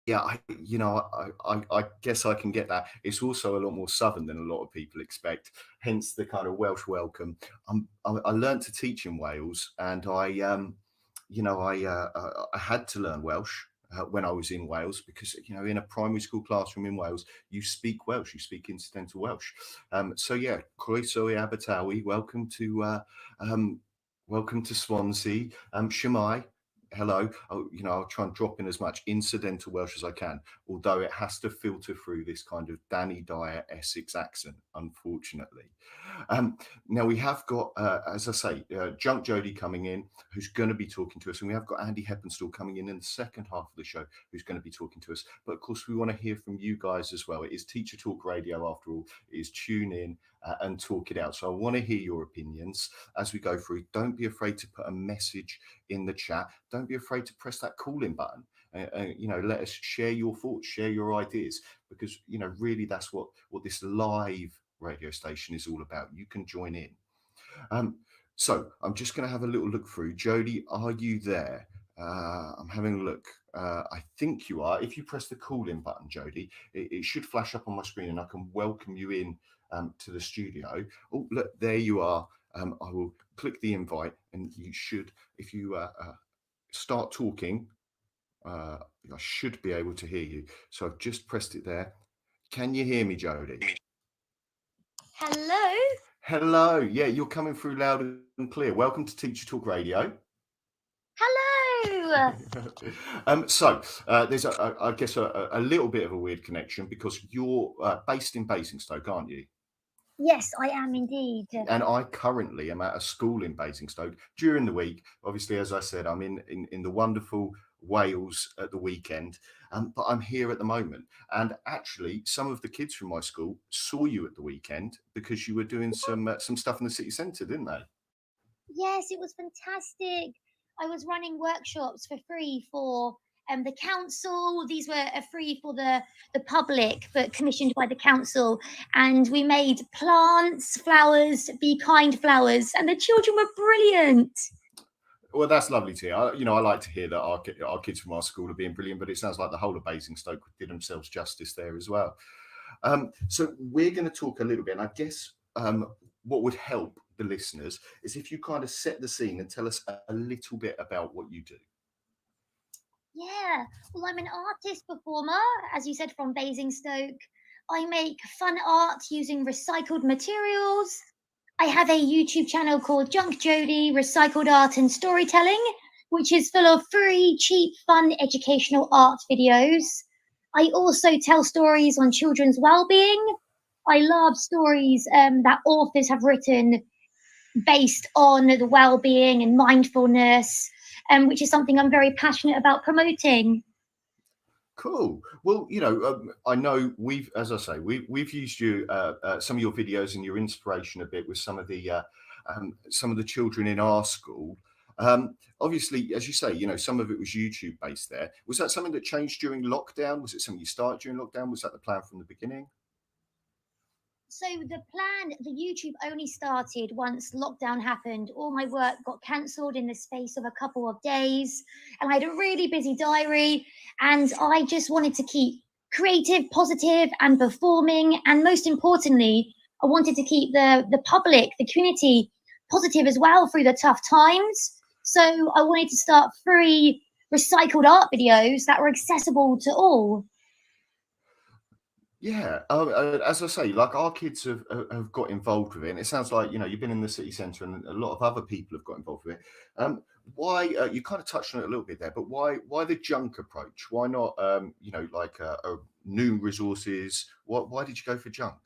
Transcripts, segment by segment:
Yeah, I guess I can get that. It's also a lot more southern than a lot of people expect, hence the kind of Welsh welcome. I learned to teach in Wales, and I had to learn Welsh when I was in Wales because in a primary school classroom in Wales you speak Welsh, you speak incidental Welsh. So yeah, croeso i Abertawe. Um, welcome to Swansea. Shemai. Hello. I'll try and drop in as much incidental Welsh as I can, although it has to filter through this kind of Danny Dyer Essex accent, unfortunately. Now we have got, as I say, Junk Jody coming in, who's going to be talking to us, and we have got Andy Heppenstall coming in the second half of the show, who's going to be talking to us. But of course, we want to hear from you guys as well. It is Teacher Talk Radio, after all. It is tune in and talk it out. So I want to hear your opinions as we go through. Don't be afraid to put a message in the chat. Don't be afraid to press that call-in button. Let us share your thoughts, share your ideas, because really that's what this live radio station is all about. You can join in. So I'm just going to have a little look through. Jody, are you there? I'm having a look. I think you are. If you press the call-in button, Jody, it should flash up on my screen, and I can welcome you in to the studio. Oh, look, there you are. I will click the invite, and you should, if you start talking, I should be able to hear you. So I've just pressed it there. Can you hear me, Jody? Hello. Hello. Yeah, you're coming through loud and clear. Welcome to Teacher Talk Radio. Hello. There's, I guess, a little bit of a weird connection because you're based in Basingstoke, aren't you? Yes, I am indeed. And I currently am at a school in Basingstoke during the week. Obviously, as I said, I'm in the wonderful Wales at the weekend, but I'm here at the moment. And actually, some of the kids from my school saw you at the weekend because you were doing some stuff in the city centre, didn't they? Yes, it was fantastic. I was running workshops for free for the council. These were free for the public, but commissioned by the council. And we made plants, flowers, be kind flowers, and the children were brilliant. Well, that's lovely to hear. I like to hear that our kids from our school are being brilliant, but it sounds like the whole of Basingstoke did themselves justice there as well. So we're going to talk a little bit, and I guess what would help the listeners is if you kind of set the scene and tell us a little bit about what you do. Yeah, well, I'm an artist performer, as you said, from Basingstoke. I make fun art using recycled materials. I have a YouTube channel called Junk Jody Recycled Art and Storytelling, which is full of free, cheap, fun, educational art videos. I also tell stories on children's well-being. I love stories that authors have written based on the well-being and mindfulness, which is something I'm very passionate about promoting. Cool. Well, I know as I say, we've used some of your videos and your inspiration a bit with some of the children in our school. Obviously, as you say, some of it was YouTube based there. Was that something that changed during lockdown? Was it something you started during lockdown? Was that the plan from the beginning? So the YouTube only started once lockdown happened. All my work got cancelled in the space of a couple of days, and I had a really busy diary, and I just wanted to keep creative, positive, and performing, and most importantly, I wanted to keep the public, the community, positive as well through the tough times. So I wanted to start free recycled art videos that were accessible to all. Yeah, as I say, like our kids have got involved with it, and it sounds like you've been in the city centre, and a lot of other people have got involved with it. Why you kind of touched on it a little bit there, but why the junk approach? Why not new resources? Why did you go for junk?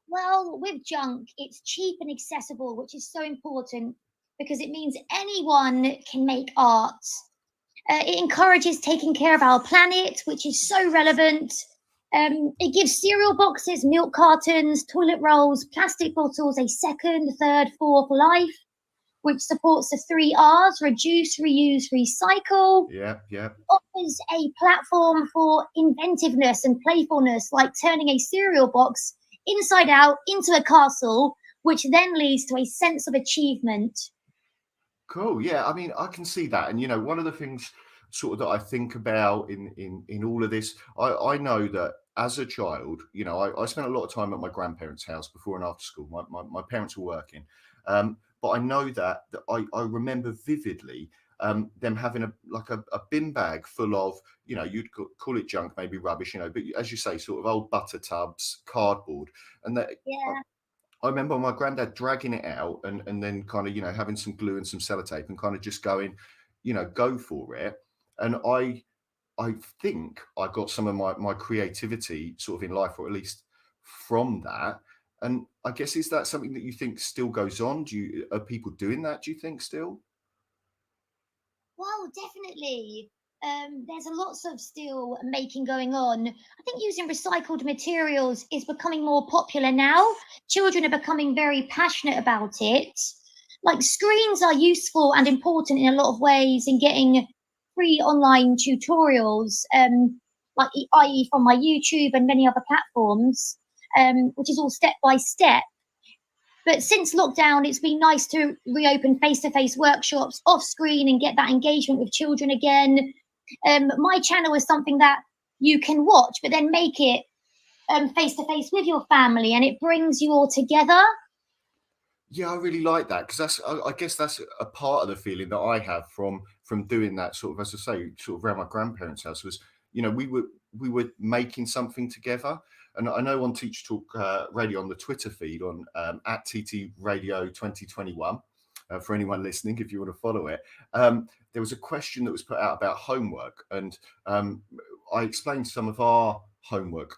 Well, with junk, it's cheap and accessible, which is so important because it means anyone can make art. It encourages taking care of our planet, which is so relevant. It gives cereal boxes, milk cartons, toilet rolls, plastic bottles a second, third, fourth life, which supports the three R's: reduce, reuse, recycle. Yeah, yeah. Offers a platform for inventiveness and playfulness, like turning a cereal box inside out into a castle, which then leads to a sense of achievement. Cool. Yeah, I mean, I can see that, and one of the things sort of that I think about in all of this. I know that as a child, I spent a lot of time at my grandparents' house before and after school. My parents were working, but I know that I remember vividly them having a bin bag full of, you'd call it junk, maybe rubbish, but as you say, sort of old butter tubs, cardboard, and that. Yeah. I remember my granddad dragging it out and then kind of, having some glue and some sellotape and kind of just going, go for it. And I think I got some of my creativity sort of in life, or at least from that. And I guess, is that something that you think still goes on? Are people doing that, do you think, still? Well, definitely. There's a lots of still making going on. I think using recycled materials is becoming more popular now. Children are becoming very passionate about it. Like screens are useful and important in a lot of ways in getting free online tutorials, i.e. from my YouTube and many other platforms, which is all step by step. But since lockdown, it's been nice to reopen face-to-face workshops off screen and get that engagement with children again. My channel is something that you can watch, but then make it face to face with your family, and it brings you all together. Yeah, I really like that because I guess that's a part of the feeling that I have from doing that sort of, as I say, sort of around my grandparents' house was, we were making something together. And I know on Teach Talk Radio on the Twitter feed on at TT Radio 2021, for anyone listening, if you want to follow it, there was a question that was put out about homework, and I explained some of our homework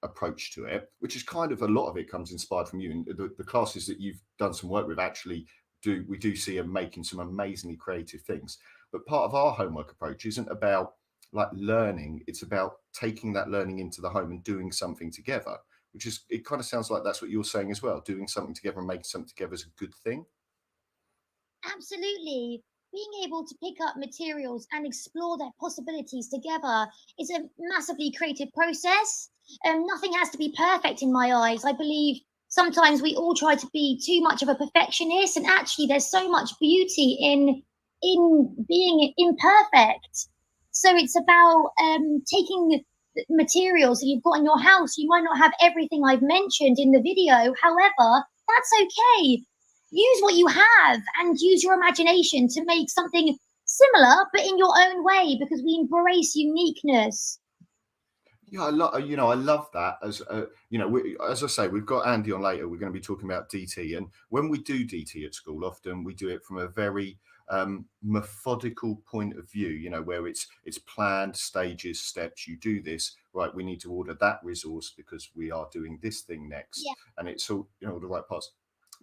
approach to it, which is kind of, a lot of it comes inspired from you, and the classes that you've done some work with actually we do see are making some amazingly creative things. But part of our homework approach isn't about like learning, it's about taking that learning into the home and doing something together, which is, it kind of sounds like that's what you're saying as well. Doing something together and making something together is a good thing. Absolutely. Being able to pick up materials and explore their possibilities together is a massively creative process. Nothing has to be perfect in my eyes. I believe sometimes we all try to be too much of a perfectionist, and actually, there's so much beauty in being imperfect. So it's about taking the materials that you've got in your house. You might not have everything I've mentioned in the video. However, that's okay. Use what you have and use your imagination to make something similar but in your own way, because we embrace uniqueness. Yeah, I love that. As I say, we've got Andy on later. We're going to be talking about DT, and when we do DT at school, often we do it from a very methodical point of view. Where it's planned, stages, steps. You do this right. We need to order that resource because we are doing this thing next, Yeah, and it's all, the right parts.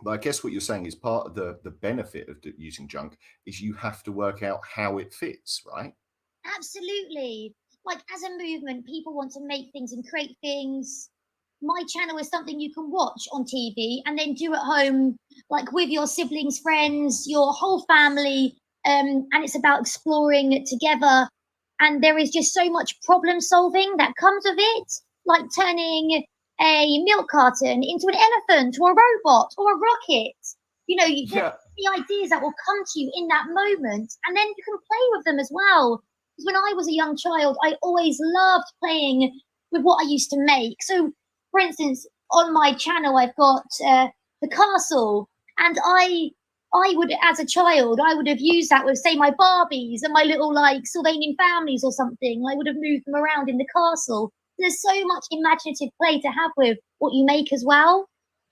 But I guess what you're saying is part of the benefit of using junk is you have to work out how it fits, right? absolutely. Like as a movement, people want to make things and create things. My channel is something you can watch on TV and then do at home, like with your siblings, friends, your whole family. And it's about exploring it together. And there is just so much problem solving that comes of it, like turning a milk carton into an elephant or a robot or a rocket. There Yeah. are the ideas that will come to you in that moment, and then you can play with them as well. Because when I was a young child, I always loved playing with what I used to make. So, for instance, on my channel, I've got the castle, and I would, as a child, I would have used that with, say, my Barbies and my little like Sylvanian families or something. I would have moved them around in the castle. There's so much imaginative play to have with what you make as well.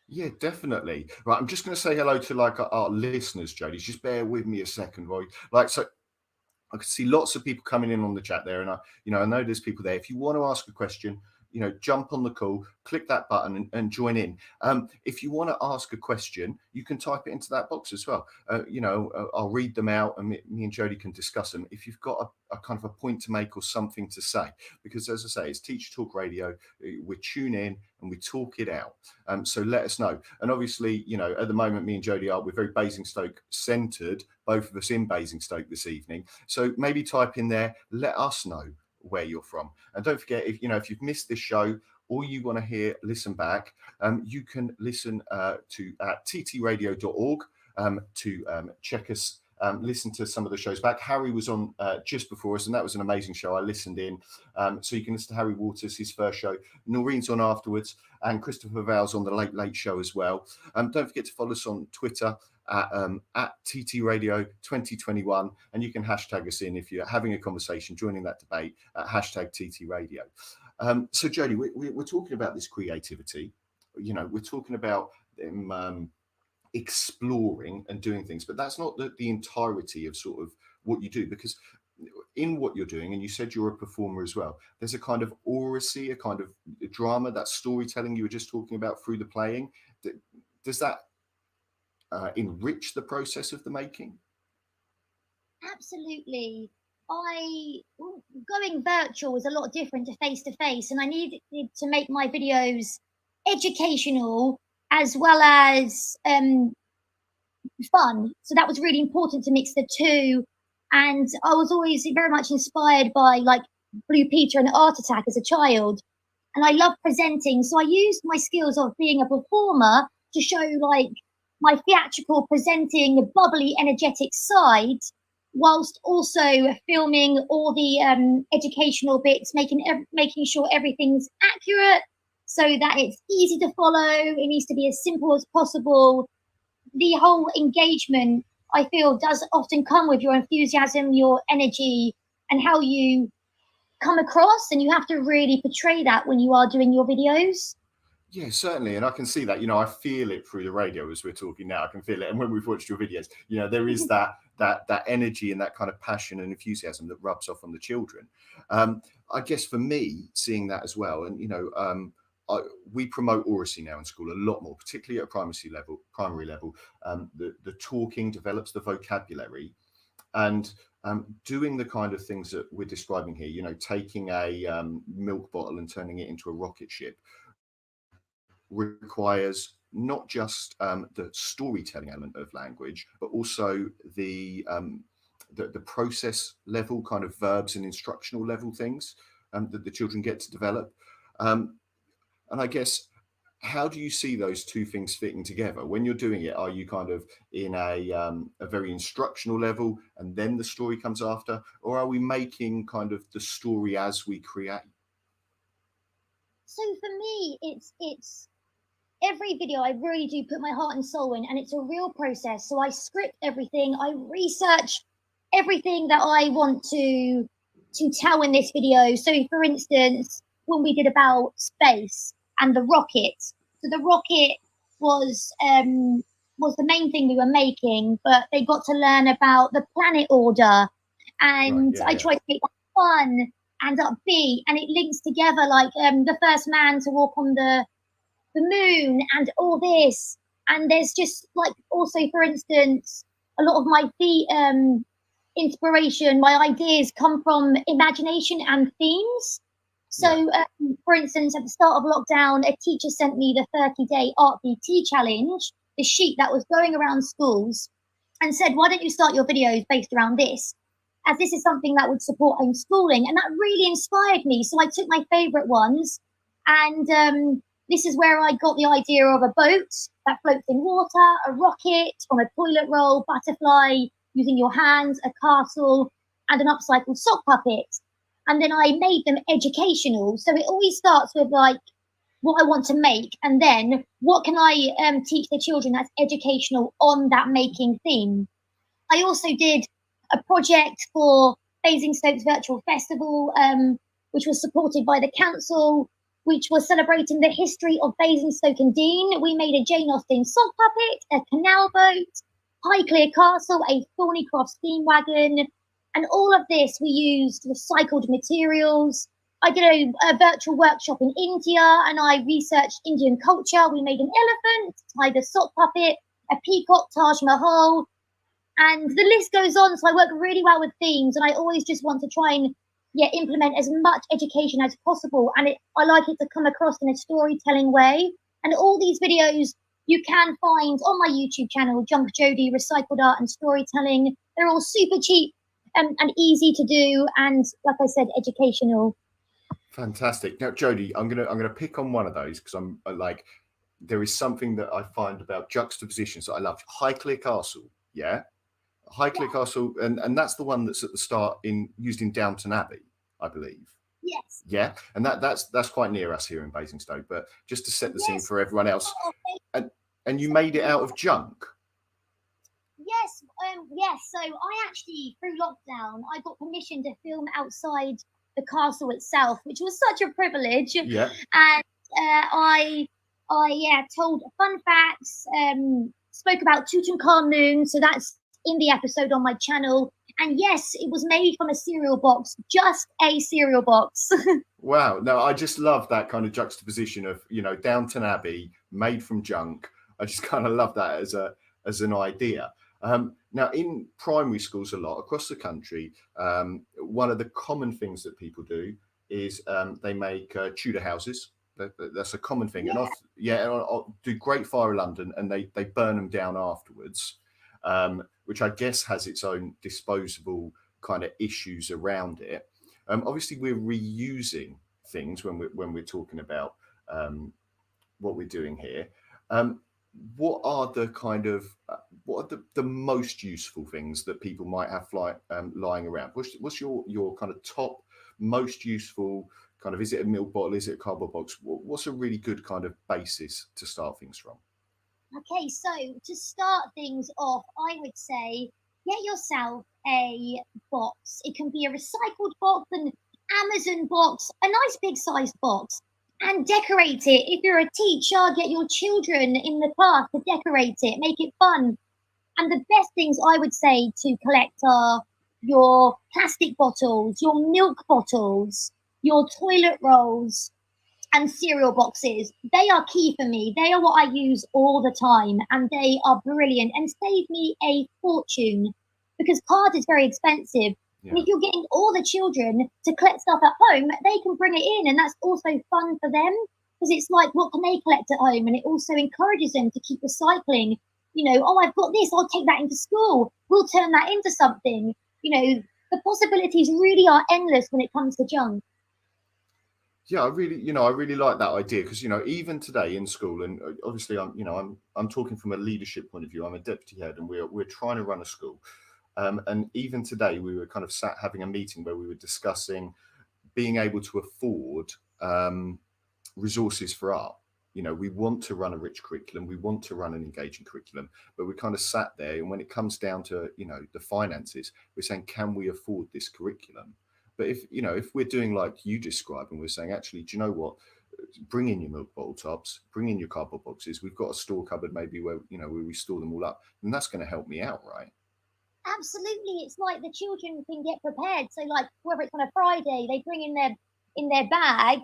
Yeah, definitely. Right, I'm just going to say hello to like our listeners, Jodie. Just bear with me a second, right? Like, so I can see lots of people coming in on the chat there, and I know there's people there. If you want to ask a question, jump on the call, click that button, and join in. If you want to ask a question, you can type it into that box as well. I'll read them out, and me and Jodie can discuss them. If you've got a kind of a point to make or something to say, because as I say, it's Teach Talk Radio. We tune in and we talk it out. So let us know. And obviously, at the moment, me and Jodie we're very Basingstoke centred, both of us in Basingstoke this evening. So maybe type in there, let us know where you're from. And don't forget, if you've missed this show or you want to listen back, you can listen to at ttradio.org to check us listen to some of the shows back. Harry was on just before us, and that was an amazing show. I listened in. So you can listen to Harry Waters, his first show. Noreen's on afterwards, and Christopher Vale's on the Late Late Show as well. Don't forget to follow us on Twitter at TT Radio 2021, and you can hashtag us in if you're having a conversation, joining that debate at hashtag TT Radio. So Jodie, we're talking about this creativity. You know, we're talking about them exploring and doing things, but that's not the entirety of sort of what you do, because in what you're doing, and you said you're a performer as well, there's a kind of oracy, a kind of drama, that storytelling you were just talking about through the playing. Does that enrich the process of the making? Absolutely. Going virtual was a lot different to face, and I needed to make my videos educational as well as fun. So that was really important to mix the two. And I was always very much inspired by like Blue Peter and Art Attack as a child. And I love presenting. So I used my skills of being a performer to show like my theatrical presenting, bubbly, energetic side, whilst also filming all the educational bits, making sure everything's accurate so that it's easy to follow. It needs to be as simple as possible. The whole engagement, I feel, does often come with your enthusiasm, your energy, and how you come across, and you have to really portray that when you are doing your videos. Yeah, certainly. And I can see that, you know, I feel it through the radio as we're talking now. I can feel it. And when we've watched your videos, you know, there is that energy and that kind of passion and enthusiasm that rubs off on the children. I guess for me, seeing that as well, and, you know, we promote oracy now in school a lot more, particularly at primary level. The talking develops the vocabulary, and doing the kind of things that we're describing here, you know, taking a milk bottle and turning it into a rocket ship, requires not just the storytelling element of language, but also the process level kind of verbs and instructional level things that the children get to develop. And I guess, how do you see those two things fitting together when you're doing it? Are you kind of in a very instructional level and then the story comes after, or are we making kind of the story as we create? So for me, it's every video I really do put my heart and soul in, and it's a real process. So I script everything, I research everything that I want to tell in this video. So for instance, when we did about space and the rocket, so the rocket was the main thing we were making, but they got to learn about the planet order, and Right, I tried to make that fun and upbeat, and it links together like the first man to walk on the moon and all this. And there's just like, also for instance, a lot of my inspiration, my ideas come from imagination and themes. So for instance, at the start of lockdown, a teacher sent me the 30-day art VT challenge, the sheet that was going around schools, and said, why don't you start your videos based around this, as this is something that would support homeschooling. And that really inspired me. So I took my favorite ones, and this is where I got the idea of a boat that floats in water, a rocket on a toilet roll, butterfly using your hands, a castle, and an upcycled sock puppet. And then I made them educational. So it always starts with like what I want to make, and then what can I teach the children that's educational on that making theme. I also did a project for Basingstoke's Virtual Festival, which was supported by the council, which was celebrating the history of Basingstoke and Dean. We made a Jane Austen sock puppet, a canal boat, Highclere Castle, a Thornycroft steam wagon, and all of this we used recycled materials. I did a virtual workshop in India, and I researched Indian culture. We made an elephant, tiger sock puppet, a peacock, Taj Mahal, and the list goes on. So I work really well with themes, and I always just want to try and implement as much education as possible. And I like it to come across in a storytelling way. And all these videos you can find on my YouTube channel, Junk Jodie, Recycled Art and Storytelling. They're all super cheap and easy to do, and like I said, educational. Fantastic. Now, Jodie, I'm gonna pick on one of those, because I'm like, there is something that I find about juxtapositions that I love. Highclere Castle, yeah. Highclere Castle, and that's the one that's at the start used in Downton Abbey, I believe. Yes. Yeah, and that's quite near us here in Basingstoke. But just to set the scene Yes. for everyone else, Oh, and you made it out of junk. yes. Yes. So I actually, through lockdown, I got permission to film outside the castle itself, which was such a privilege. Yeah. And I told fun facts. Spoke about Tutankhamun, so that's in the episode on my channel. And yes, it was made from a cereal box, just a cereal box. Wow. No, I just love that kind of juxtaposition of, Downton Abbey made from junk. I just kind of love that as an idea. Now, in primary schools a lot across the country, one of the common things that people do is they make Tudor houses. That's a common thing. Yeah. And I'll do Great Fire of London, and they burn them down afterwards, which I guess has its own disposable kind of issues around it. Obviously, we're reusing things when we're talking about what we're doing here. What are the kind of what are the most useful things that people might have lying around? What's your kind of top most useful kind of? Is it a milk bottle? Is it a cardboard box? What's a really good kind of basis to start things from? Okay, so to start things off, I would say get yourself a box. It can be a recycled box, an Amazon box, a nice big sized box, and decorate it. If you're a teacher, get your children in the class to decorate it, make it fun. And the best things I would say to collect are your plastic bottles, your milk bottles, your toilet rolls, and cereal boxes. They are key for me. They are what I use all the time, and they are brilliant and save me a fortune because card is very expensive. Yeah. And if you're getting all the children to collect stuff at home, they can bring it in, and that's also fun for them because it's like, what can they collect at home? And it also encourages them to keep recycling. Oh, I've got this, I'll take that into school. We'll turn that into something. The possibilities really are endless when it comes to junk. Yeah, I really like that idea because even today in school, and obviously I'm talking from a leadership point of view. I'm a deputy head, and we're trying to run a school. And even today, we were kind of sat having a meeting where we were discussing being able to afford resources for art. We want to run a rich curriculum, we want to run an engaging curriculum, but we kind of sat there, and when it comes down to the finances, we're saying, can we afford this curriculum? But if we're doing like you described, and we're saying, actually, do you know what? Bring in your milk bottle tops, bring in your cardboard boxes. We've got a store cupboard maybe where we store them all up, and that's going to help me out, right? Absolutely, it's like the children can get prepared. So, like whether it's on a Friday, they bring in their bag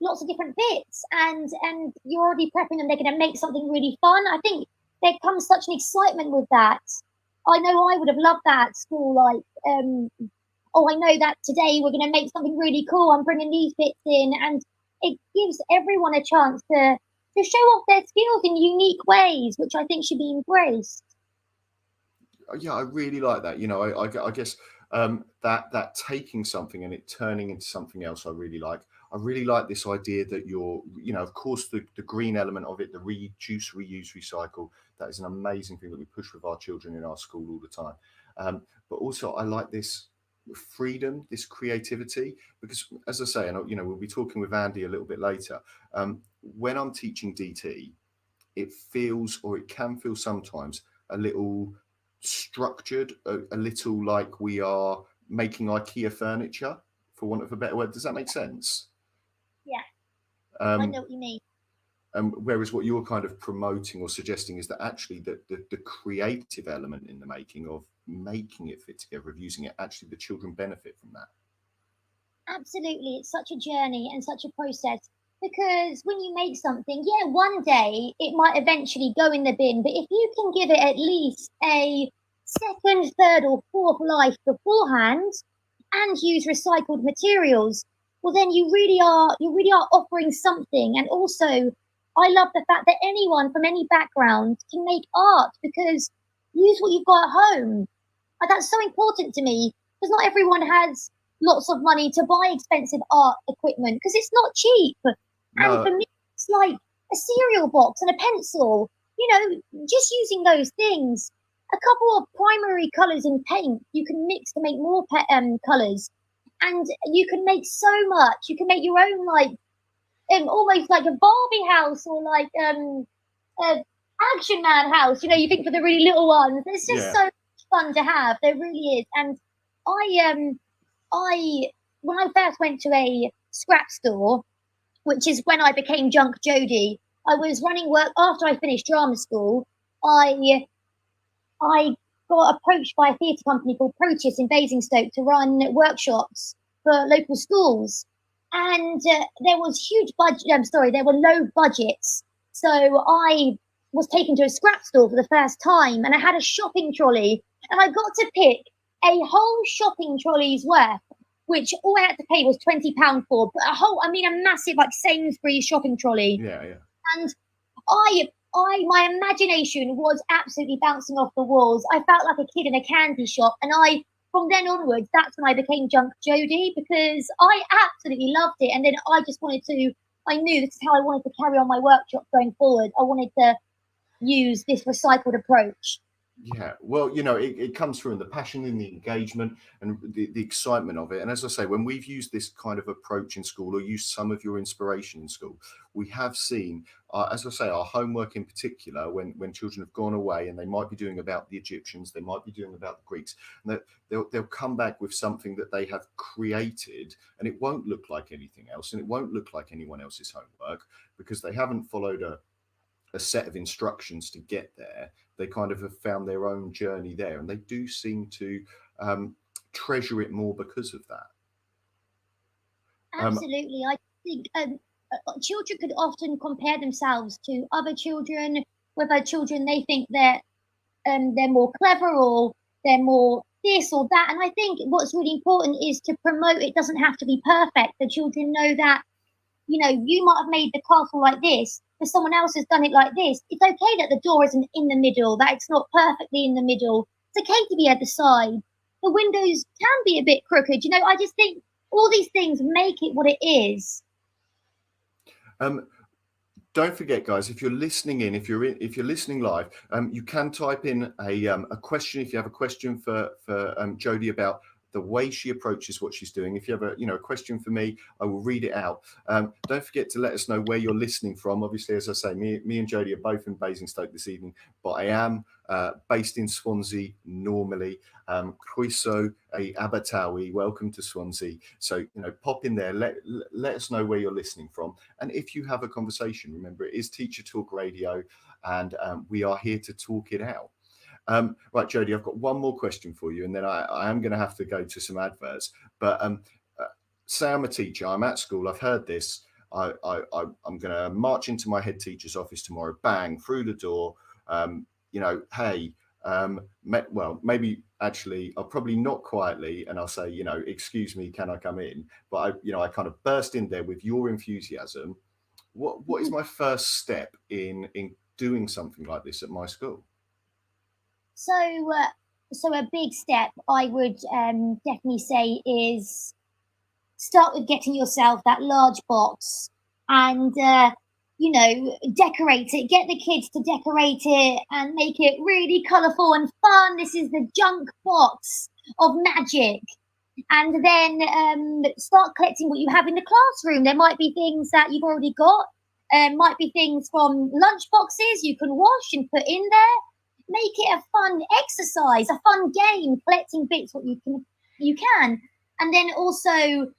lots of different bits, and you're already prepping them. They're going to make something really fun. I think there comes such an excitement with that. I know I would have loved that at school. Like, oh, I know that today we're going to make something really cool. I'm bringing these bits in, and it gives everyone a chance to show off their skills in unique ways, which I think should be embraced. Yeah, I really like that. I guess that taking something and it turning into something else, I really like. I really like this idea that of course, the green element of it, the reduce, reuse, recycle. That is an amazing thing that we push with our children in our school all the time. But also, I like this freedom, this creativity, because as I say, and we'll be talking with Andy a little bit later. When I'm teaching DT, it feels, or it can feel sometimes, a little structured, a little like we are making IKEA furniture, for want of a better word. Does that make sense? Yeah, I know what you mean. Whereas what you're kind of promoting or suggesting is that actually the creative element in the making of making it fit together, of using it, actually the children benefit from that. Absolutely, it's such a journey and such a process. Because when you make something, yeah, one day it might eventually go in the bin, but if you can give it at least a second, third, or fourth life beforehand and use recycled materials, well, then you really are offering something. And also, I love the fact that anyone from any background can make art because use what you've got at home. And that's so important to me because not everyone has lots of money to buy expensive art equipment because it's not cheap. No. And for me, it's like a cereal box and a pencil. Just using those things a couple of primary colours in paint. You can mix to make more colours, and you can make so much. You can make your own, like, almost like a Barbie house, or like a Action Man house. You know, you think for the really little ones. It's just so much fun to have. There really is. And I when I first went to a scrap store, which is when I became Junk Jodie, I was running work after I finished drama school. I got approached by a theatre company called Proteus in Basingstoke to run workshops for local schools. And there was huge budget. There were low budgets. So I was taken to a scrap store for the first time, and I had a shopping trolley, and I got to pick a whole shopping trolley's worth, which all I had to pay was £20 for. But a massive, like, Sainsbury's shopping trolley. Yeah. And my imagination was absolutely bouncing off the walls. I felt like a kid in a candy shop, and from then onwards, that's when I became Junk Jodie, because I absolutely loved it. And then I knew this is how I wanted to carry on my workshop going forward. I wanted to use this recycled approach. Yeah, well, it comes through in the passion and the engagement and the excitement of it. And as I say, when we've used this kind of approach in school, or used some of your inspiration in school, we have seen, as I say, our homework in particular, when children have gone away and they might be doing about the Egyptians, they might be doing about the Greeks, and they'll come back with something that they have created, and it won't look like anything else, and it won't look like anyone else's homework, because they haven't followed a set of instructions to get there. They kind of have found their own journey there, and they do seem to treasure it more because of that. Absolutely. I think children could often compare themselves to other children, whether children they think that they're more clever, or they're more this or that. And I think what's really important is to promote it doesn't have to be perfect. The children know that, you might have made the castle like this, but someone else has done it like this. It's okay that the door isn't in the middle, that it's not perfectly in the middle. It's okay to be at the side. The windows can be a bit crooked. I just think all these things make it what it is. Don't forget, guys, if you're listening in, if you're listening live, you can type in a question. If you have a question for Jodie about the way she approaches what she's doing. If you have a question for me, I will read it out. Don't forget to let us know where you're listening from. Obviously, as I say, me and Jodie are both in Basingstoke this evening, but I am based in Swansea normally. Croeso a Abertawe, welcome to Swansea. So pop in there, let us know where you're listening from, and if you have a conversation, remember it is Teacher Talk Radio, and we are here to talk it out. Right, Jodie, I've got one more question for you, and then I am going to have to go to some adverts. But say I'm a teacher, I'm at school, I've heard this, I'm going to march into my head teacher's office tomorrow, bang, through the door, hey, maybe actually I'll probably knock quietly, and I'll say, excuse me, can I come in? But I kind of burst in there with your enthusiasm. What is my first step in doing something like this at my school? So a big step I would definitely say is start with getting yourself that large box, and decorate it. Get the kids to decorate it and make it really colourful and fun. This is the junk box of magic. And then start collecting what you have in the classroom. There might be things that you've already got. Might be things from lunch boxes you can wash and put in there. Make it a fun exercise, a fun game, collecting bits what you can, and then also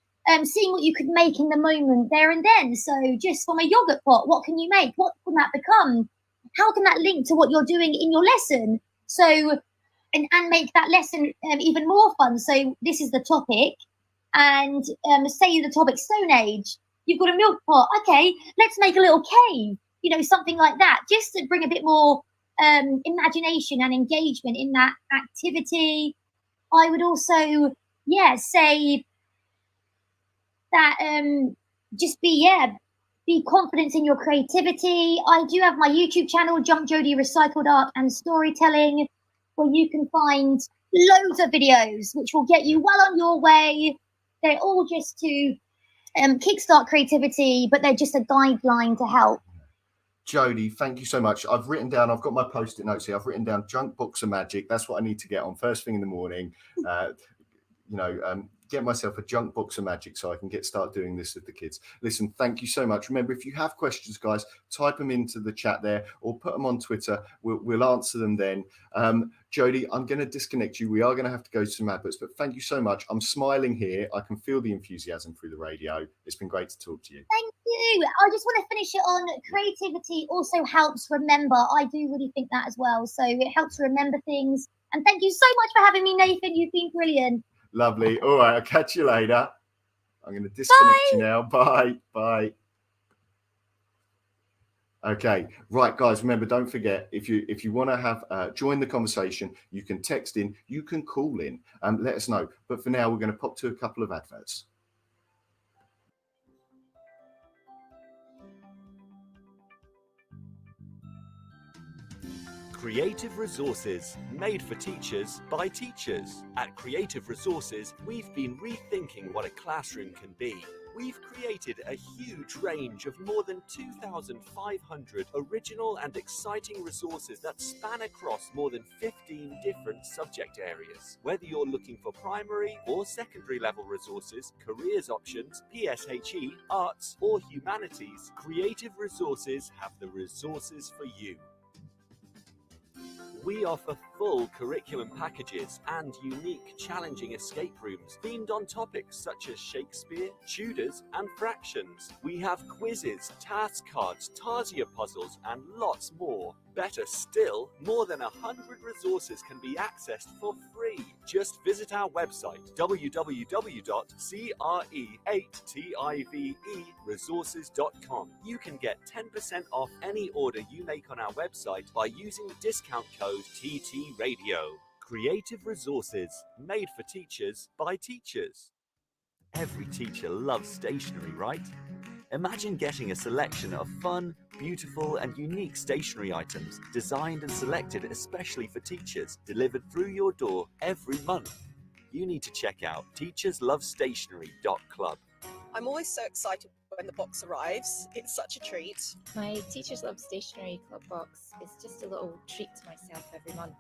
seeing what you could make in the moment there and then. So just from a yogurt pot, what can you make? What can that become? How can that link to what you're doing in your lesson? So and make that lesson even more fun. So this is the topic, and say the topic's Stone Age. You've got a milk pot. Okay, let's make a little cave. Something like that, just to bring a bit more imagination and engagement in that activity. I would also say that just be confident in your creativity. I do have my YouTube channel, Junk Jodie Recycled Art and Storytelling, where you can find loads of videos which will get you well on your way. They're all just to kickstart creativity, but they're just a guideline to help. Jodie, thank you so much. I've got my post-it notes here. I've written down junk books of magic. That's what I need to get on first thing in the morning. Get myself a junk box of magic so I can start doing this with the kids. Listen, thank you so much. Remember, if you have questions, guys, type them into the chat there or put them on Twitter. We'll answer them then. Jodie, I'm going to disconnect you. We are going to have to go to some adverts, but thank you so much. I'm smiling here. I can feel the enthusiasm through the radio. It's been great to talk to you. Thank you. I just want to finish it on creativity also helps remember. I do really think that as well. So it helps remember things. And thank you so much for having me, Nathan. You've been brilliant. Lovely. All right. I'll catch you later. I'm going to disconnect you now. Bye. Bye. Okay. Right, guys. Remember, don't forget, if you want to have join the conversation, you can text in, you can call in, let us know. But for now, we're going to pop to a couple of adverts. Creative Resources, made for teachers by teachers. At Creative Resources, we've been rethinking what a classroom can be. We've created a huge range of more than 2,500 original and exciting resources that span across more than 15 different subject areas. Whether you're looking for primary or secondary level resources, careers options, PSHE, arts, or humanities, Creative Resources have the resources for you. We offer full curriculum packages and unique, challenging escape rooms themed on topics such as Shakespeare, Tudors, and fractions. We have quizzes, task cards, Tarsier puzzles, and lots more. Better still, more than 100 resources can be accessed for free. Just visit our website, www.cre8tiveresources.com. You can get 10% off any order you make on our website by using the discount code TTRadio. Creative Resources, made for teachers by teachers. Every teacher loves stationery, right? Imagine getting a selection of fun, beautiful, and unique stationery items designed and selected especially for teachers, delivered through your door every month. You need to check out teacherslovestationery.club. I'm always so excited when the box arrives. It's such a treat. My Teachers Love Stationery Club box is just a little treat to myself every month.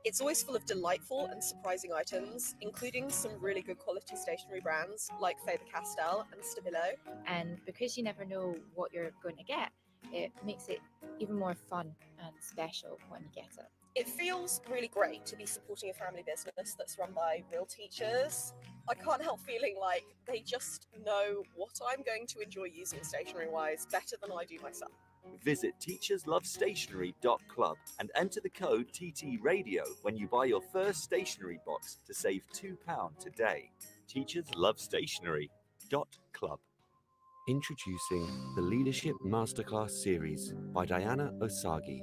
It's always full of delightful and surprising items, including some really good quality stationery brands like Faber-Castell and Stabilo. And because you never know what you're going to get, it makes it even more fun and special when you get it. It feels really great to be supporting a family business that's run by real teachers. I can't help feeling like they just know what I'm going to enjoy using stationery-wise better than I do myself. Visit teacherslovestationery.club and enter the code TTRadio when you buy your first stationery box to save £2 today. teacherslovestationery.club. Introducing the Leadership Masterclass series by Diana Osagi.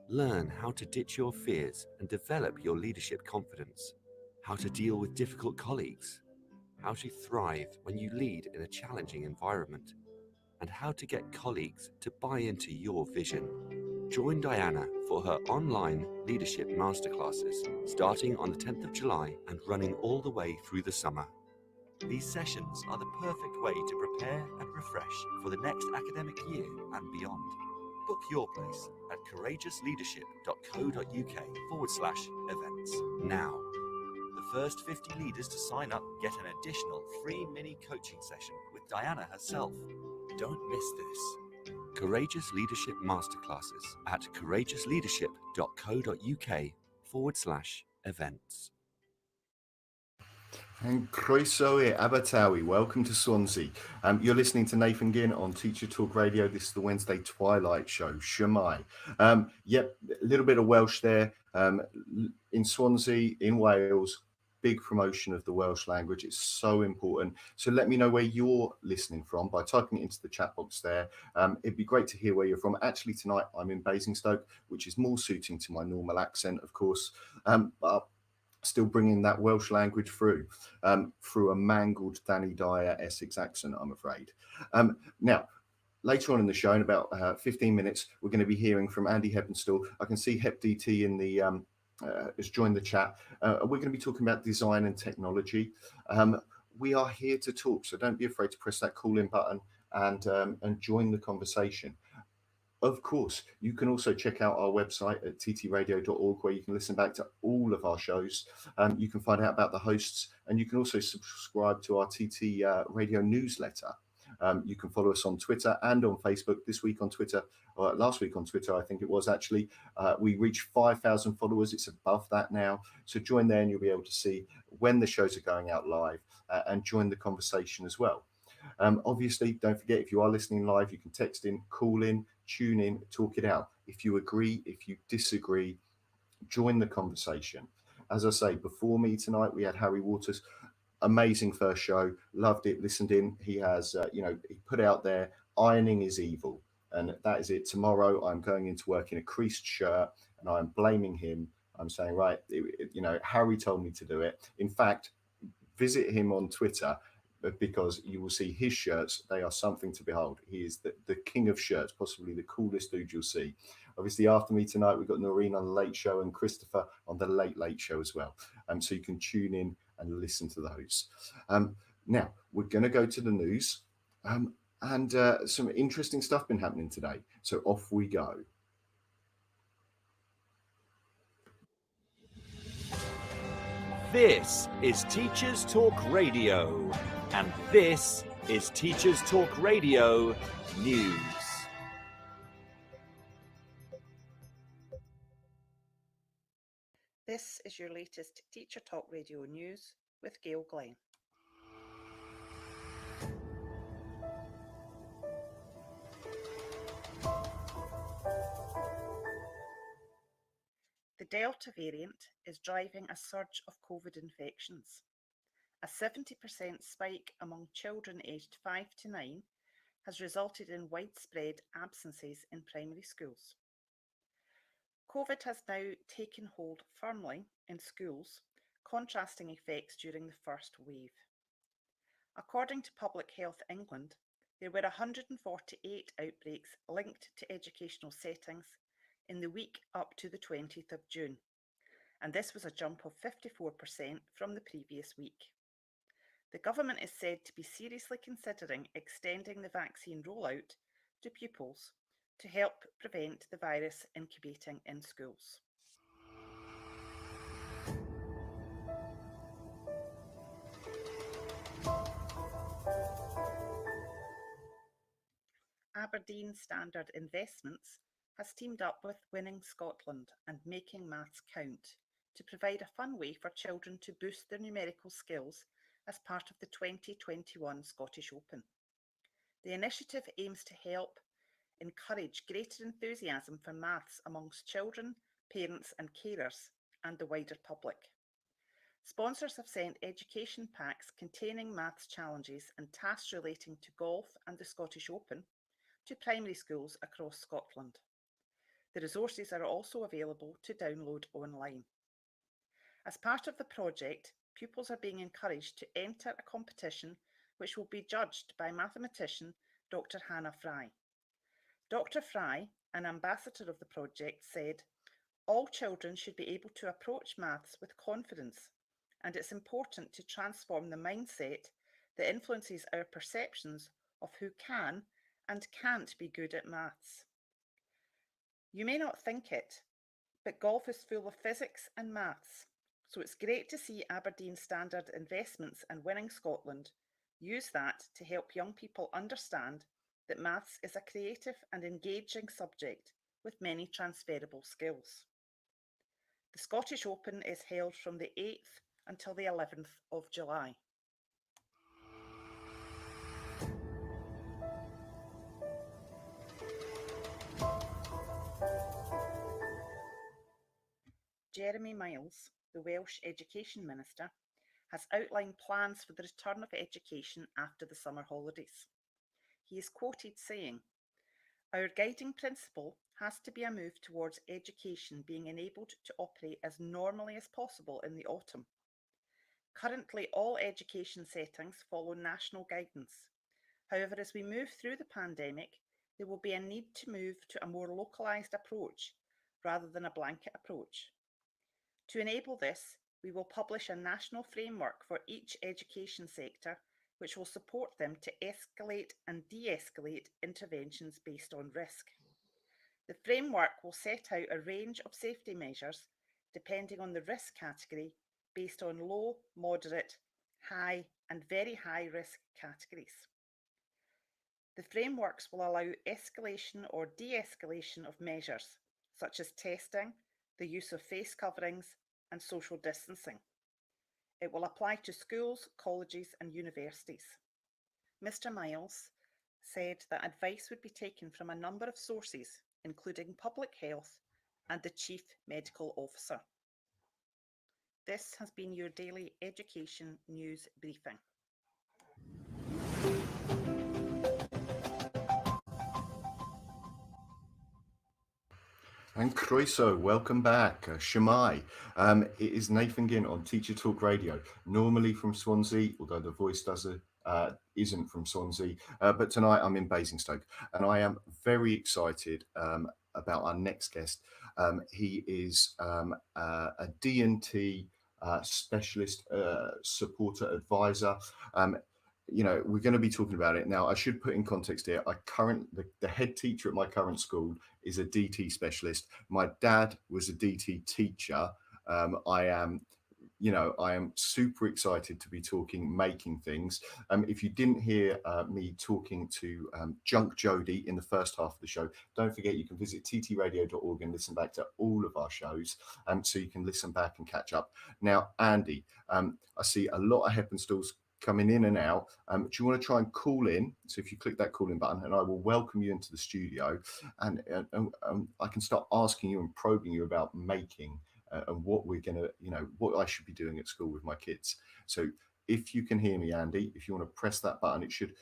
Learn how to ditch your fears and develop your leadership confidence. How to deal with difficult colleagues. How to thrive when you lead in a challenging environment. And how to get colleagues to buy into your vision. Join Diana for her online leadership masterclasses starting on the 10th of July and running all the way through the summer. These sessions are the perfect way to prepare and refresh for the next academic year and beyond. Book your place at courageousleadership.co.uk/events now. The first 50 leaders to sign up get an additional free mini coaching session with Diana herself. Don't miss this. Courageous Leadership Masterclasses at courageousleadership.co.uk/events. And Croeso Abertawe, welcome to Swansea. You're listening to Nathan Ginn on Teacher Talk Radio. This is the Wednesday Twilight Show, Shemai. Yep, a little bit of Welsh there. In Swansea, in Wales, big promotion of the Welsh language. It's so important. So let me know where you're listening from by typing it into the chat box there. It'd be great to hear where you're from. Actually, tonight I'm in Basingstoke, which is more suiting to my normal accent, of course. But still bringing that Welsh language through a mangled Danny Dyer Essex accent, I'm afraid. Now, later on in the show, in about 15 minutes, we're going to be hearing from Andy Heppenstall. I can see Hep DT in the has joined the chat. We're going to be talking about design and technology. We are here to talk, so don't be afraid to press that call in button and join the conversation. Of course, you can also check out our website at ttradio.org, where you can listen back to all of our shows. You can find out about the hosts, and you can also subscribe to our TT Radio newsletter. You can follow us on Twitter and on Facebook. This week on Twitter, or last week on Twitter, I think it was actually, we reached 5,000 followers. It's above that now. So join there and you'll be able to see when the shows are going out live and join the conversation as well. Obviously, don't forget, if you are listening live, you can text in, call in, tune in, talk it out. If you agree, if you disagree, join the conversation. As I say, before me tonight, we had Harry Waters. Amazing first show, loved it, listened in. He has, he put out there, ironing is evil. And that is it. Tomorrow, I'm going into work in a creased shirt and I'm blaming him. I'm saying, right, Harry told me to do it. In fact, visit him on Twitter, because you will see his shirts. They are something to behold. He is the king of shirts, possibly the coolest dude you'll see. Obviously, after me tonight, we've got Noreen on the Late Show and Christopher on the Late Show as well. So you can tune in and listen to those. Now, we're going to go to the news. And some interesting stuff been happening today. So off we go. This is Teachers Talk Radio, and this is Teachers Talk Radio News. This is your latest Teacher Talk Radio news with Gail Glenn. The Delta variant is driving a surge of COVID infections. A 70% spike among children aged 5 to 9 has resulted in widespread absences in primary schools. COVID has now taken hold firmly in schools, contrasting effects during the first wave. According to Public Health England, there were 148 outbreaks linked to educational settings in the week up to the 20th of June, and this was a jump of 54% from the previous week. The government is said to be seriously considering extending the vaccine rollout to pupils to help prevent the virus incubating in schools. Aberdeen Standard Investments has teamed up with Winning Scotland and Making Maths Count to provide a fun way for children to boost their numerical skills as part of the 2021 Scottish Open. The initiative aims to help encourage greater enthusiasm for maths amongst children, parents and carers, and the wider public. Sponsors have sent education packs containing maths challenges and tasks relating to golf and the Scottish Open to primary schools across Scotland. The resources are also available to download online. As part of the project, pupils are being encouraged to enter a competition which will be judged by mathematician Dr. Hannah Fry. Dr. Fry, an ambassador of the project, said, "All children should be able to approach maths with confidence, and it's important to transform the mindset that influences our perceptions of who can and can't be good at maths. You may not think it, but golf is full of physics and maths, so it's great to see Aberdeen Standard Investments and Winning Scotland use that to help young people understand that maths is a creative and engaging subject with many transferable skills." The Scottish Open is held from the 8th until the 11th of July. Jeremy Miles, the Welsh Education Minister, has outlined plans for the return of education after the summer holidays. He is quoted saying, "Our guiding principle has to be a move towards education being enabled to operate as normally as possible in the autumn. Currently, all education settings follow national guidance. However, as we move through the pandemic, there will be a need to move to a more localised approach rather than a blanket approach. To enable this, we will publish a national framework for each education sector, which will support them to escalate and de-escalate interventions based on risk. The framework will set out a range of safety measures depending on the risk category based on low, moderate, high, and very high risk categories. The frameworks will allow escalation or de-escalation of measures, such as testing, the use of face coverings, and social distancing. It will apply to schools, colleges, and universities. Mr. Miles said that advice would be taken from a number of sources, including public health and the Chief Medical Officer. This has been your daily education news briefing. And Croeso, welcome back. Shemai. It is Nathan Ginn on Teacher Talk Radio, normally from Swansea, although the voice isn't from Swansea. But tonight I'm in Basingstoke, and I am very excited about our next guest. He is a D&T specialist supporter advisor. We're going to be talking about it now. I should put in context here. The head teacher at my current school is a DT specialist. My dad was a DT teacher. I am super excited to be making things. If you didn't hear me talking to Junk Jody in the first half of the show, don't forget you can visit ttradio.org and listen back to all of our shows, so you can listen back and catch up. Now, Andy, I see a lot of Heppenstalls coming in and out. Do you want to try and call in? So if you click that call in button, and I will welcome you into the studio, and I can start asking you and probing you about making and what we're going to, what I should be doing at school with my kids. So if you can hear me, Andy, if you want to press that button, it should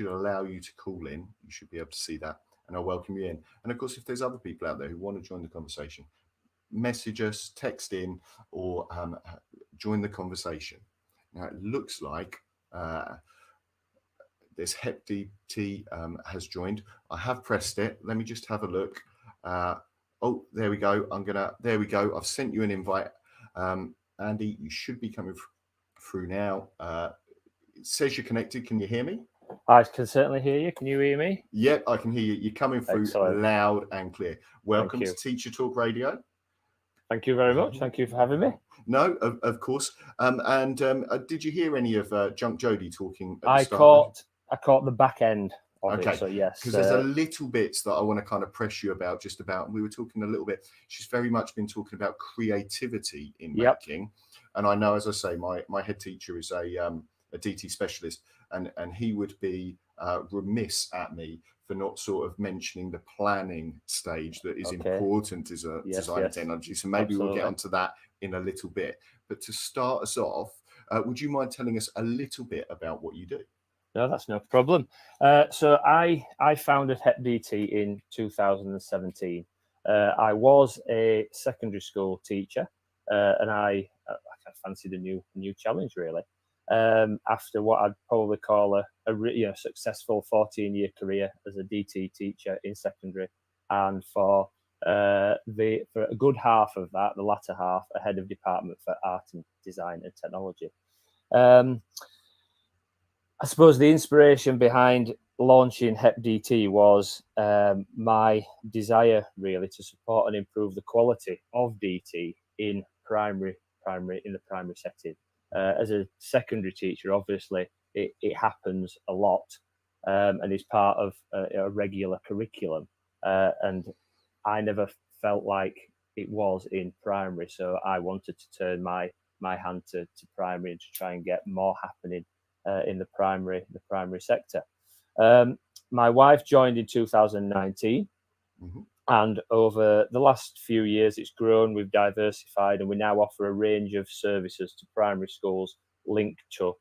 allow you to call in. You should be able to see that, and I'll welcome you in. And of course, if there's other people out there who want to join the conversation, message us, text in, or join the conversation. Now, it looks like this Hep DT has joined. I have pressed it. Let me just have a look. Oh, there we go. There we go. I've sent you an invite. Andy, you should be coming through now. It says you're connected. Can you hear me? I can certainly hear you. Can you hear me? Yep, I can hear you. You're coming through Excellent. Loud and clear. Welcome to Teacher Talk Radio. Thank you very much. Thank you for having me. No, of course. Did you hear any of Junk Jody talking at the start? I caught the back end of it, so yes. Because there's a little bits that I want to kind of press you about, we were talking a little bit. She's very much been talking about creativity in making. And I know, as I say, my head teacher is a DT specialist, and he would be remiss at me for not sort of mentioning the planning stage that is important as a design technology. So maybe we'll get onto that in a little bit. But to start us off, would you mind telling us a little bit about what you do? No, that's no problem. So I founded Hep DT in 2017. I was a secondary school teacher, and I fancied a new challenge, really. After what I'd probably call a successful 14-year career as a DT teacher in secondary, and for a good half of that, the latter half, a head of department for art and design and technology. I suppose the inspiration behind launching Hep DT was my desire, really, to support and improve the quality of DT in the primary setting. As a secondary teacher, obviously, it happens a lot and is part of a regular curriculum. And I never felt like it was in primary, so I wanted to turn my hand to primary and to try and get more happening in the primary sector. My wife joined in 2019. Mm-hmm. And over the last few years, it's grown, we've diversified, and we now offer a range of services to primary schools linked to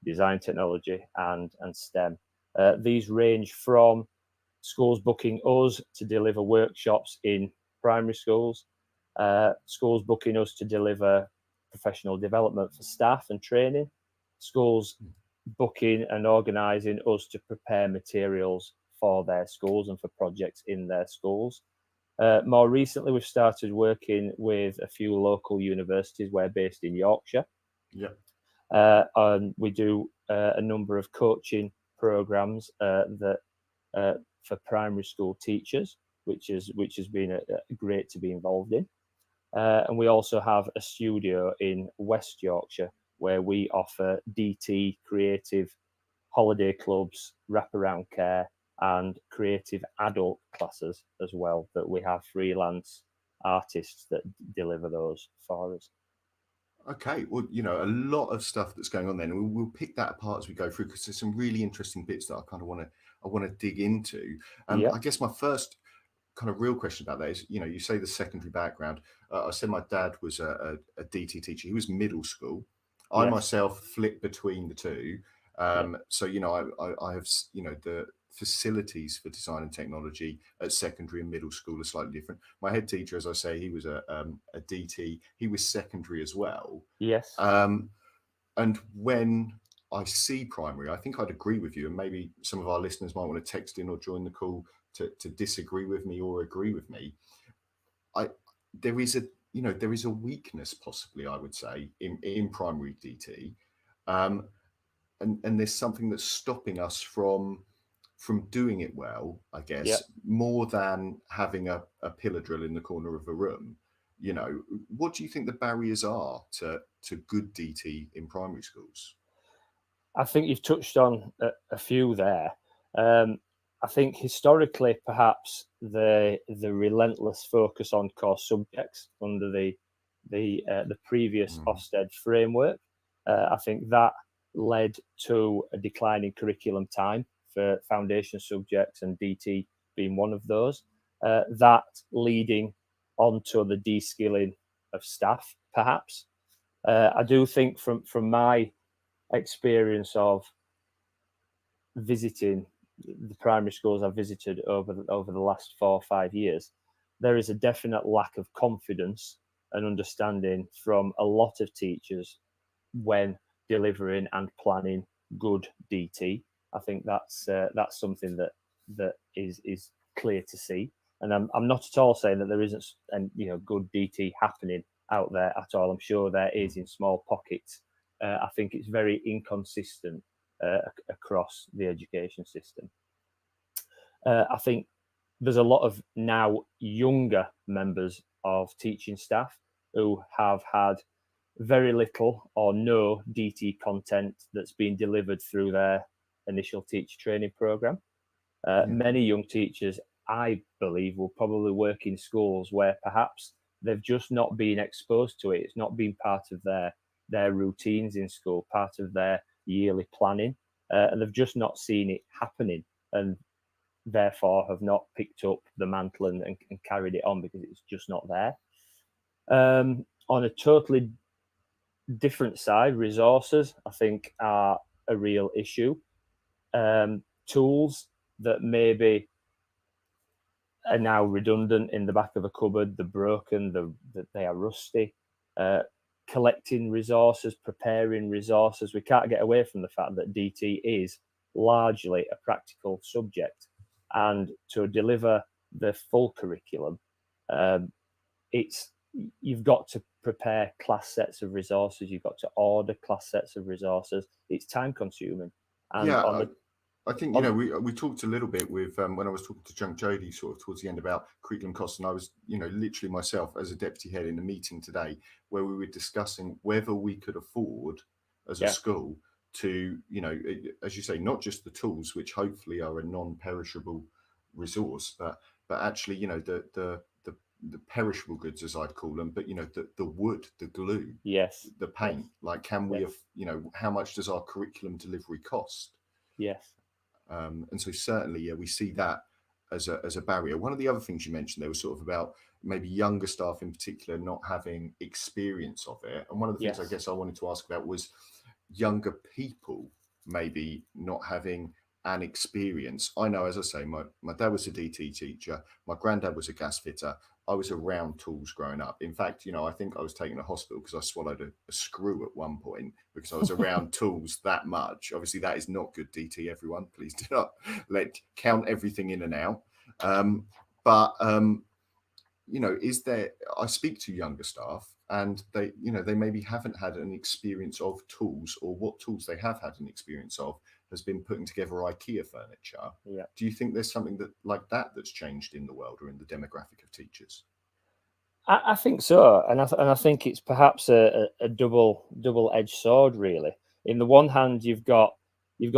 design technology and STEM. These range from schools booking us to deliver workshops in primary schools, schools booking us to deliver professional development for staff and training, schools booking and organising us to prepare materials for their schools and for projects in their schools. More recently, we've started working with a few local universities. We're based in Yorkshire. Yeah. And we do a number of coaching programs for primary school teachers. which has been great to be involved in. And we also have a studio in West Yorkshire where we offer DT, creative holiday clubs, wraparound care, and creative adult classes as well, that we have freelance artists that deliver those for us. Okay, well, a lot of stuff that's going on then, and we'll pick that apart as we go through, because there's some really interesting bits that I kind of want to dig into. Yeah. I guess my first kind of real question about that is, you say the secondary background. I said my dad was a DT teacher. He was middle school. I Yes. myself flipped between the two. So, I have, the facilities for design and technology at secondary and middle school are slightly different. My head teacher, as I say, he was a DT. He was secondary as well. Yes. And when I see primary, I think I'd agree with you, and maybe some of our listeners might want to text in or join the call to disagree with me or agree with me. There is a weakness, possibly, I would say, in primary DT, and there's something that's stopping us from doing it well, I guess, Yeah. more than having a pillar drill in the corner of a room. What do you think the barriers are to good DT in primary schools? I think you've touched on a few there. I think historically, perhaps the relentless focus on core subjects under the previous Ofsted framework, I think that led to a decline in curriculum time for foundation subjects, and DT being one of those. That leading on to the de-skilling of staff, perhaps. I do think from my experience of visiting the primary schools I've visited over the last 4 or 5 years, there is a definite lack of confidence and understanding from a lot of teachers when delivering and planning good DT. I think that's something that is clear to see, and I'm not at all saying that there isn't good DT happening out there at all. I'm sure there is in small pockets. I think it's very inconsistent across the education system. I think there's a lot of now younger members of teaching staff who have had very little or no DT content that's been delivered through their initial teacher training program. Many young teachers, I believe, will probably work in schools where perhaps they've just not been exposed to it. It's not been part of their routines in school, part of their yearly planning, and they've just not seen it happening, and therefore have not picked up the mantle and carried it on because it's just not there. On a totally different side, resources, I think, are a real issue. Tools that maybe are now redundant in the back of a cupboard, they're broken, they are rusty. Collecting resources, preparing resources. We can't get away from the fact that DT is largely a practical subject, and to deliver the full curriculum, you've got to prepare class sets of resources. You've got to order class sets of resources. It's time consuming. And I think we talked a little bit with when I was talking to Junk Jody sort of towards the end about curriculum costs, and I was literally myself as a deputy head in a meeting today where we were discussing whether we could afford as a school to as you say, not just the tools, which hopefully are a non-perishable resource, but actually the perishable goods, as I'd call them, but the wood, the glue, the paint. Like, can we how much does our curriculum delivery cost? And so certainly, we see that as a barrier. One of the other things you mentioned there was sort of about maybe younger staff in particular not having experience of it. And one of the things I guess I wanted to ask about was younger people maybe not having an experience. I know, as I say, my dad was a DT teacher. My granddad was a gas fitter. I was around tools growing up. In fact, I think I was taken to hospital because I swallowed a screw at one point because I was around tools that much. Obviously, that is not good DT, everyone. Please do not count everything in and out. Is there, I speak to younger staff and they maybe haven't had an experience of tools, or what tools they have had an experience of has been putting together IKEA furniture. Yeah. Do you think there's something that's changed in the world or in the demographic of teachers? I think so, and I think it's perhaps a double-edged sword, really. In the one hand, you've got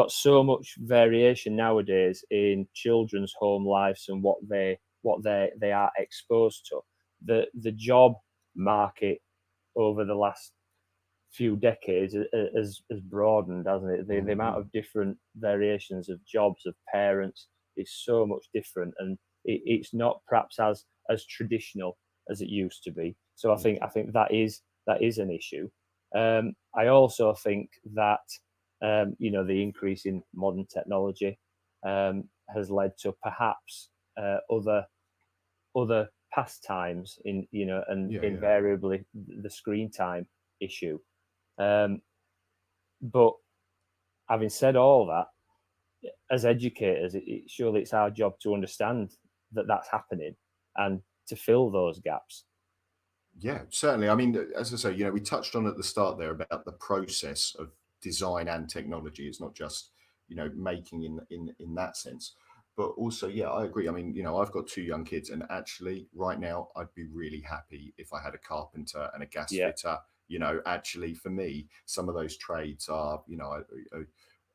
so much variation nowadays in children's home lives and what they are exposed to. The job market over the last few decades has broadened, hasn't it? The amount of different variations of jobs of parents is so much different, and it's not perhaps as traditional as it used to be. So I think that is an issue. I also think that the increase in modern technology has led to perhaps other pastimes invariably the screen time issue. But having said all that, as educators, surely it's our job to understand that that's happening and to fill those gaps. Yeah, certainly. I mean, as I say, we touched on at the start there about the process of design and technology. It's not just, making in that sense, but also, yeah, I agree. I mean, I've got 2 young kids, and actually right now I'd be really happy if I had a carpenter and a gas fitter. Actually for me, some of those trades are,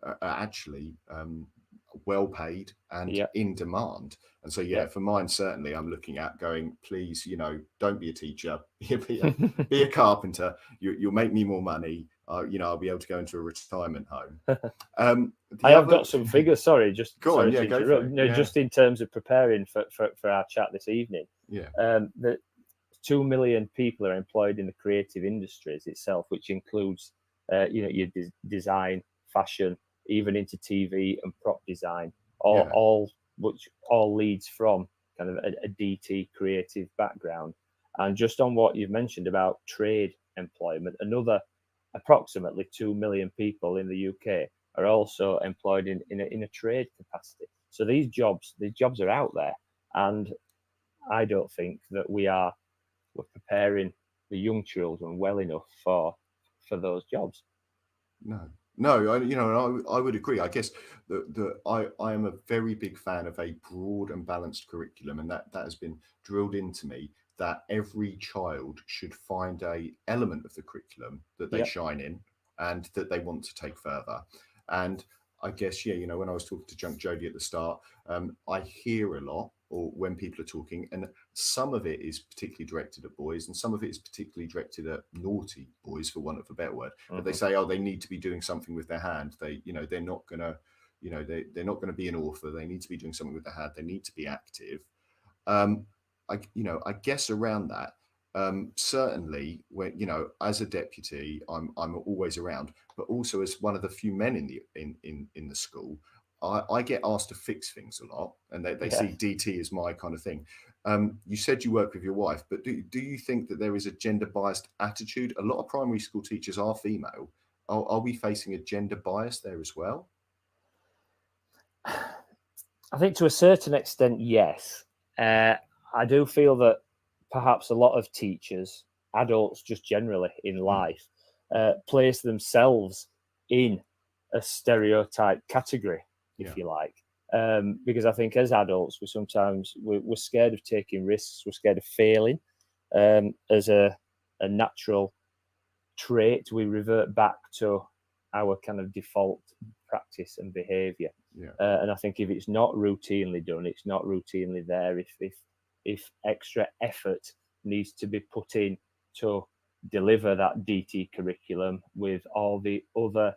are actually well paid and in demand. And so, for mine, certainly I'm looking at going, please, don't be a teacher, be a carpenter. You'll make me more money. I'll be able to go into a retirement home. I have got some figures. Sorry, just go on. To Go interrupt. for it. No, just in terms of preparing for our chat this evening. Yeah. That 2 million people are employed in the creative industries itself, which includes, your design, fashion, even into TV and prop design, which leads from kind of a DT creative background. And just on what you've mentioned about trade employment, another approximately 2 million people in the UK are also employed in a trade capacity. So these jobs are out there, and I don't think that we're preparing the young children well enough for those jobs. No, I would agree. I guess I am a very big fan of a broad and balanced curriculum, and that has been drilled into me that every child should find a element of the curriculum that they shine in and that they want to take further. And I guess, when I was talking to Junk Jody at the start, I hear a lot, or when people are talking, and some of it is particularly directed at boys, and some of it is particularly directed at naughty boys, for want of a better word. But they say, they need to be doing something with their hand. They're not gonna, they're not going to be an author. They need to be doing something with their hand. They need to be active. I guess around that, certainly when, as a deputy, I'm always around, but also as one of the few men in the school, I get asked to fix things a lot, and they see DT as my kind of thing. You said you work with your wife, but do you think that there is a gender biased attitude? A lot of primary school teachers are female. Are we facing a gender bias there as well? I think to a certain extent, yes. I do feel that perhaps a lot of teachers, adults just generally in life, place themselves in a stereotype category, if you like. Because I think as adults, we're scared of taking risks, we're scared of failing. As a natural trait, we revert back to our kind of default practice and behaviour. And I think if it's not routinely done, it's not routinely there. If extra effort needs to be put in to deliver that DT curriculum with all the other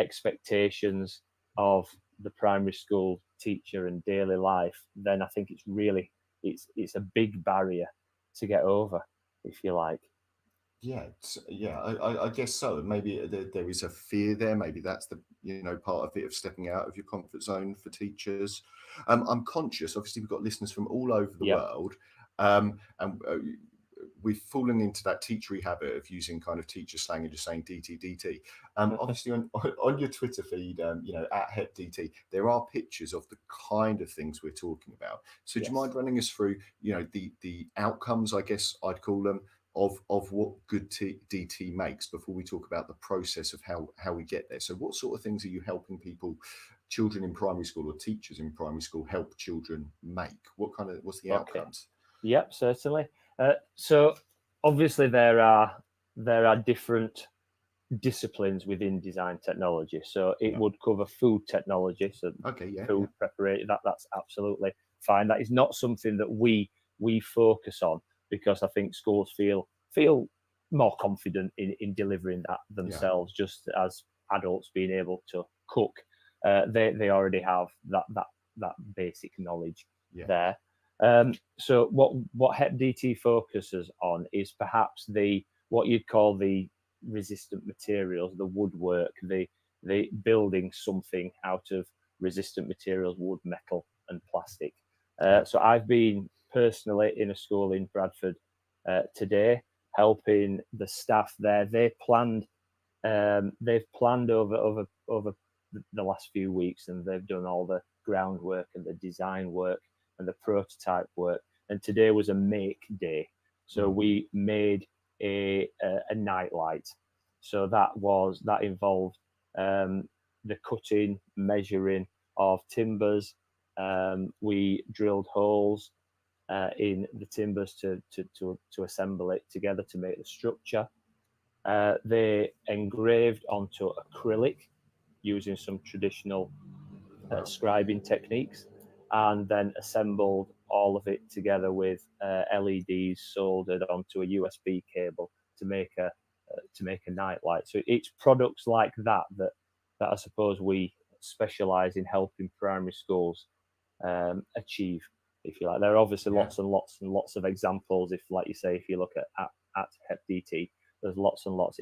expectations of the primary school teacher and daily life, then I think it's a big barrier to get over, if you like. I guess so. Maybe there is a fear there. Maybe that's the part of it, of stepping out of your comfort zone for teachers. I'm conscious. Obviously, we've got listeners from all over the world, and we've fallen into that teachery habit of using kind of teacher slang and just saying DT. Obviously, on your Twitter feed, at HepDT, there are pictures of the kind of things we're talking about. So, do you mind running us through, the outcomes, I guess I'd call them, of what good DT makes before we talk about the process of how we get there. So what sort of things are you helping people, children in primary school or teachers in primary school, help children make? What's the outcomes? Yep, certainly. So obviously there are different disciplines within design technology. So it would cover food technology. So food preparation, that's absolutely fine. That is not something that we focus on, because I think schools feel more confident in delivering that themselves, just as adults being able to cook. They already have that basic knowledge there. So what HepDT focuses on is perhaps what you'd call the resistant materials, the woodwork, the building something out of resistant materials, wood, metal, and plastic. So I've been personally in a school in Bradford today, helping the staff there. They've planned over the last few weeks, and they've done all the groundwork and the design work and the prototype work. And today was a make day, so we made a nightlight. So that involved the cutting, measuring of timbers. We drilled holes in the timbers to assemble it together to make the structure. They engraved onto acrylic using some traditional scribing techniques, and then assembled all of it together with LEDs soldered onto a USB cable to make a nightlight. So it's products like that I suppose we specialize in helping primary schools achieve, if you like. There are obviously lots and lots and lots of examples. If, like you say, if you look at HepDT, there's lots and lots.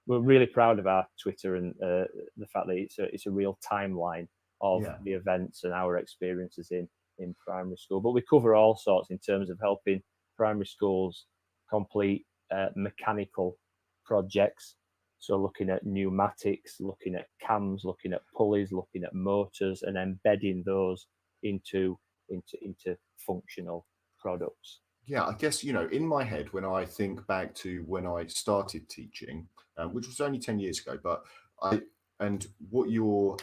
We're really proud of our Twitter and the fact that it's a real timeline of the events and our experiences in primary school. But we cover all sorts in terms of helping primary schools complete mechanical projects. So looking at pneumatics, looking at cams, looking at pulleys, looking at motors, and embedding those into functional products. Yeah, I guess, in my head, when I think back to when I started teaching, which was only 10 years ago, and what you're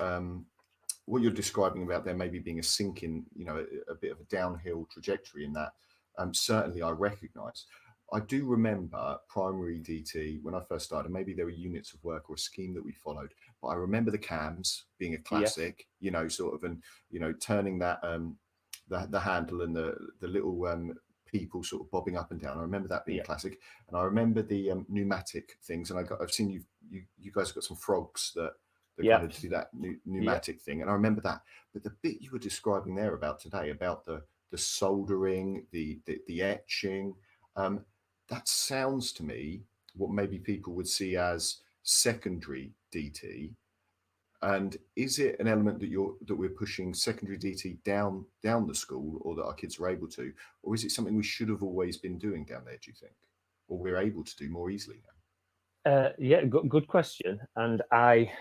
describing about there maybe being a sinking, a bit of a downhill trajectory in that, certainly I recognize. I do remember primary DT when I first started. Maybe there were units of work or a scheme that we followed, but I remember the cams being a classic, sort of, and, turning that, the handle and the little people sort of bobbing up and down. I remember that being classic, and I remember the pneumatic things. And I've seen you guys have got some frogs that kind of do that pneumatic thing, and I remember that. But the bit you were describing there about today, about the soldering, the etching, that sounds to me what maybe people would see as secondary DT. And is it an element that we're pushing secondary DT down the school, or that our kids are able to, or is it something we should have always been doing down there, do you think, or we're able to do more easily now? Good question. And I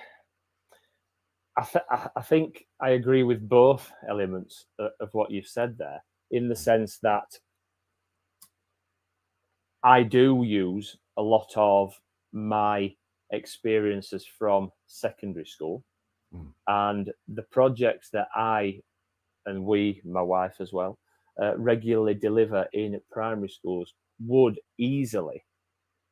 think I agree with both elements of what you've said there, in the sense that I do use a lot of my experiences from secondary school, and the projects that I and my wife as well, regularly deliver in primary schools would easily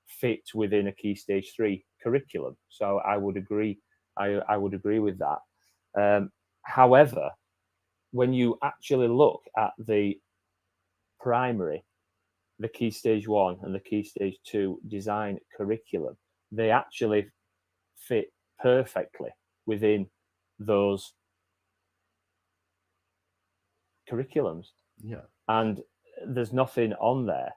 fit within a Key Stage 3 curriculum. So I would agree. I would agree with that. However, when you actually look at the primary, the Key Stage 1 and the Key Stage 2 design curriculum, they actually fit perfectly within those curriculums. And there's nothing on there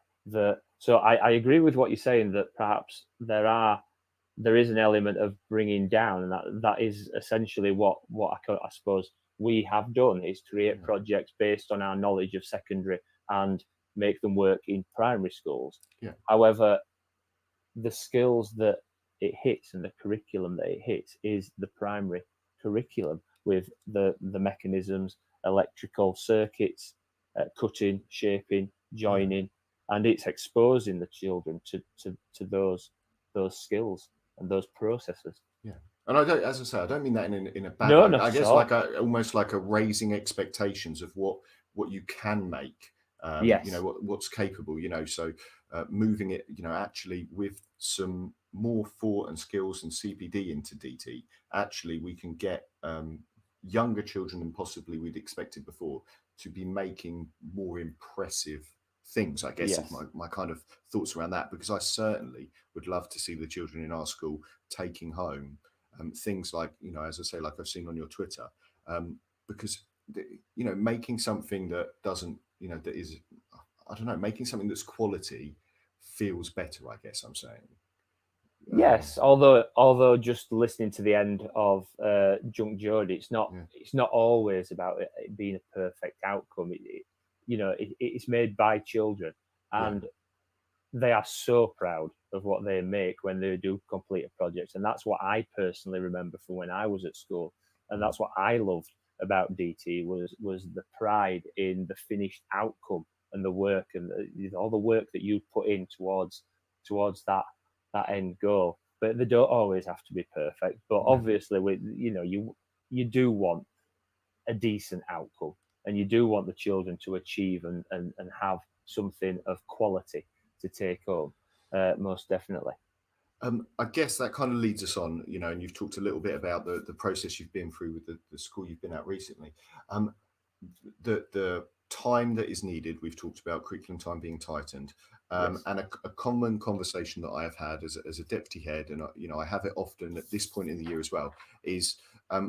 so I agree with what you're saying, that perhaps there is an element of bringing down, and that is essentially what I suppose we have done, is create projects based on our knowledge of secondary and make them work in primary schools. However, the skills that it hits and the curriculum that it hits is the primary curriculum, with the mechanisms, electrical circuits, cutting, shaping, joining, and it's exposing the children to those skills and those processes. Yeah. And I don't, as I say, I don't mean that in a bad No, way. not I at guess all. like almost like a raising expectations of what you can make. Yes. You know what's capable. You know, so moving it, you know, actually with some more thought and skills and CPD into DT, actually we can get younger children than possibly we'd expected before to be making more impressive things, I guess, is Yes. my kind of thoughts around that, because I certainly would love to see the children in our school taking home things like, you know, as I say, like I've seen on your Twitter, because, you know, making something that doesn't, you know, that is, I don't know, making something that's quality feels better, I guess I'm saying. Yes, although just listening to the end of Junk Jody, it's not always about it being a perfect outcome. You know, it's made by children, and they are so proud of what they make when they do complete a project, and that's what I personally remember from when I was at school, and that's what I loved about DT was the pride in the finished outcome and the work and all the work that you put in towards that end goal. But they don't always have to be perfect. But obviously, you know, you do want a decent outcome, and you do want the children to achieve and have something of quality to take home. Most definitely. I guess that kind of leads us on, you know, and you've talked a little bit about the process you've been through with the school you've been at recently. The time that is needed, we've talked about curriculum time being tightened, Yes. and a common conversation that I have had as a deputy head, and you know, I have it often at this point in the year as well, is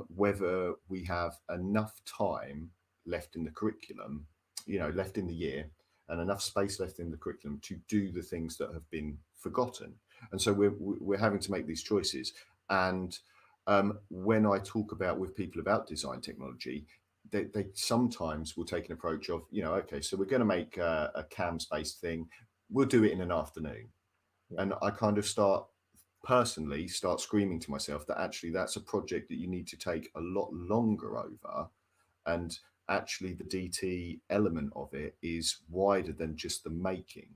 whether we have enough time left in the curriculum, you know, left in the year, and enough space left in the curriculum to do the things that have been forgotten. And so we're having to make these choices. And when I talk about with people about design technology, they sometimes will take an approach of, you know, okay, so we're going to make a CAMS based thing. We'll do it in an afternoon. Yeah. And I kind of start screaming to myself that actually that's a project that you need to take a lot longer over. And actually the DT element of it is wider than just the making.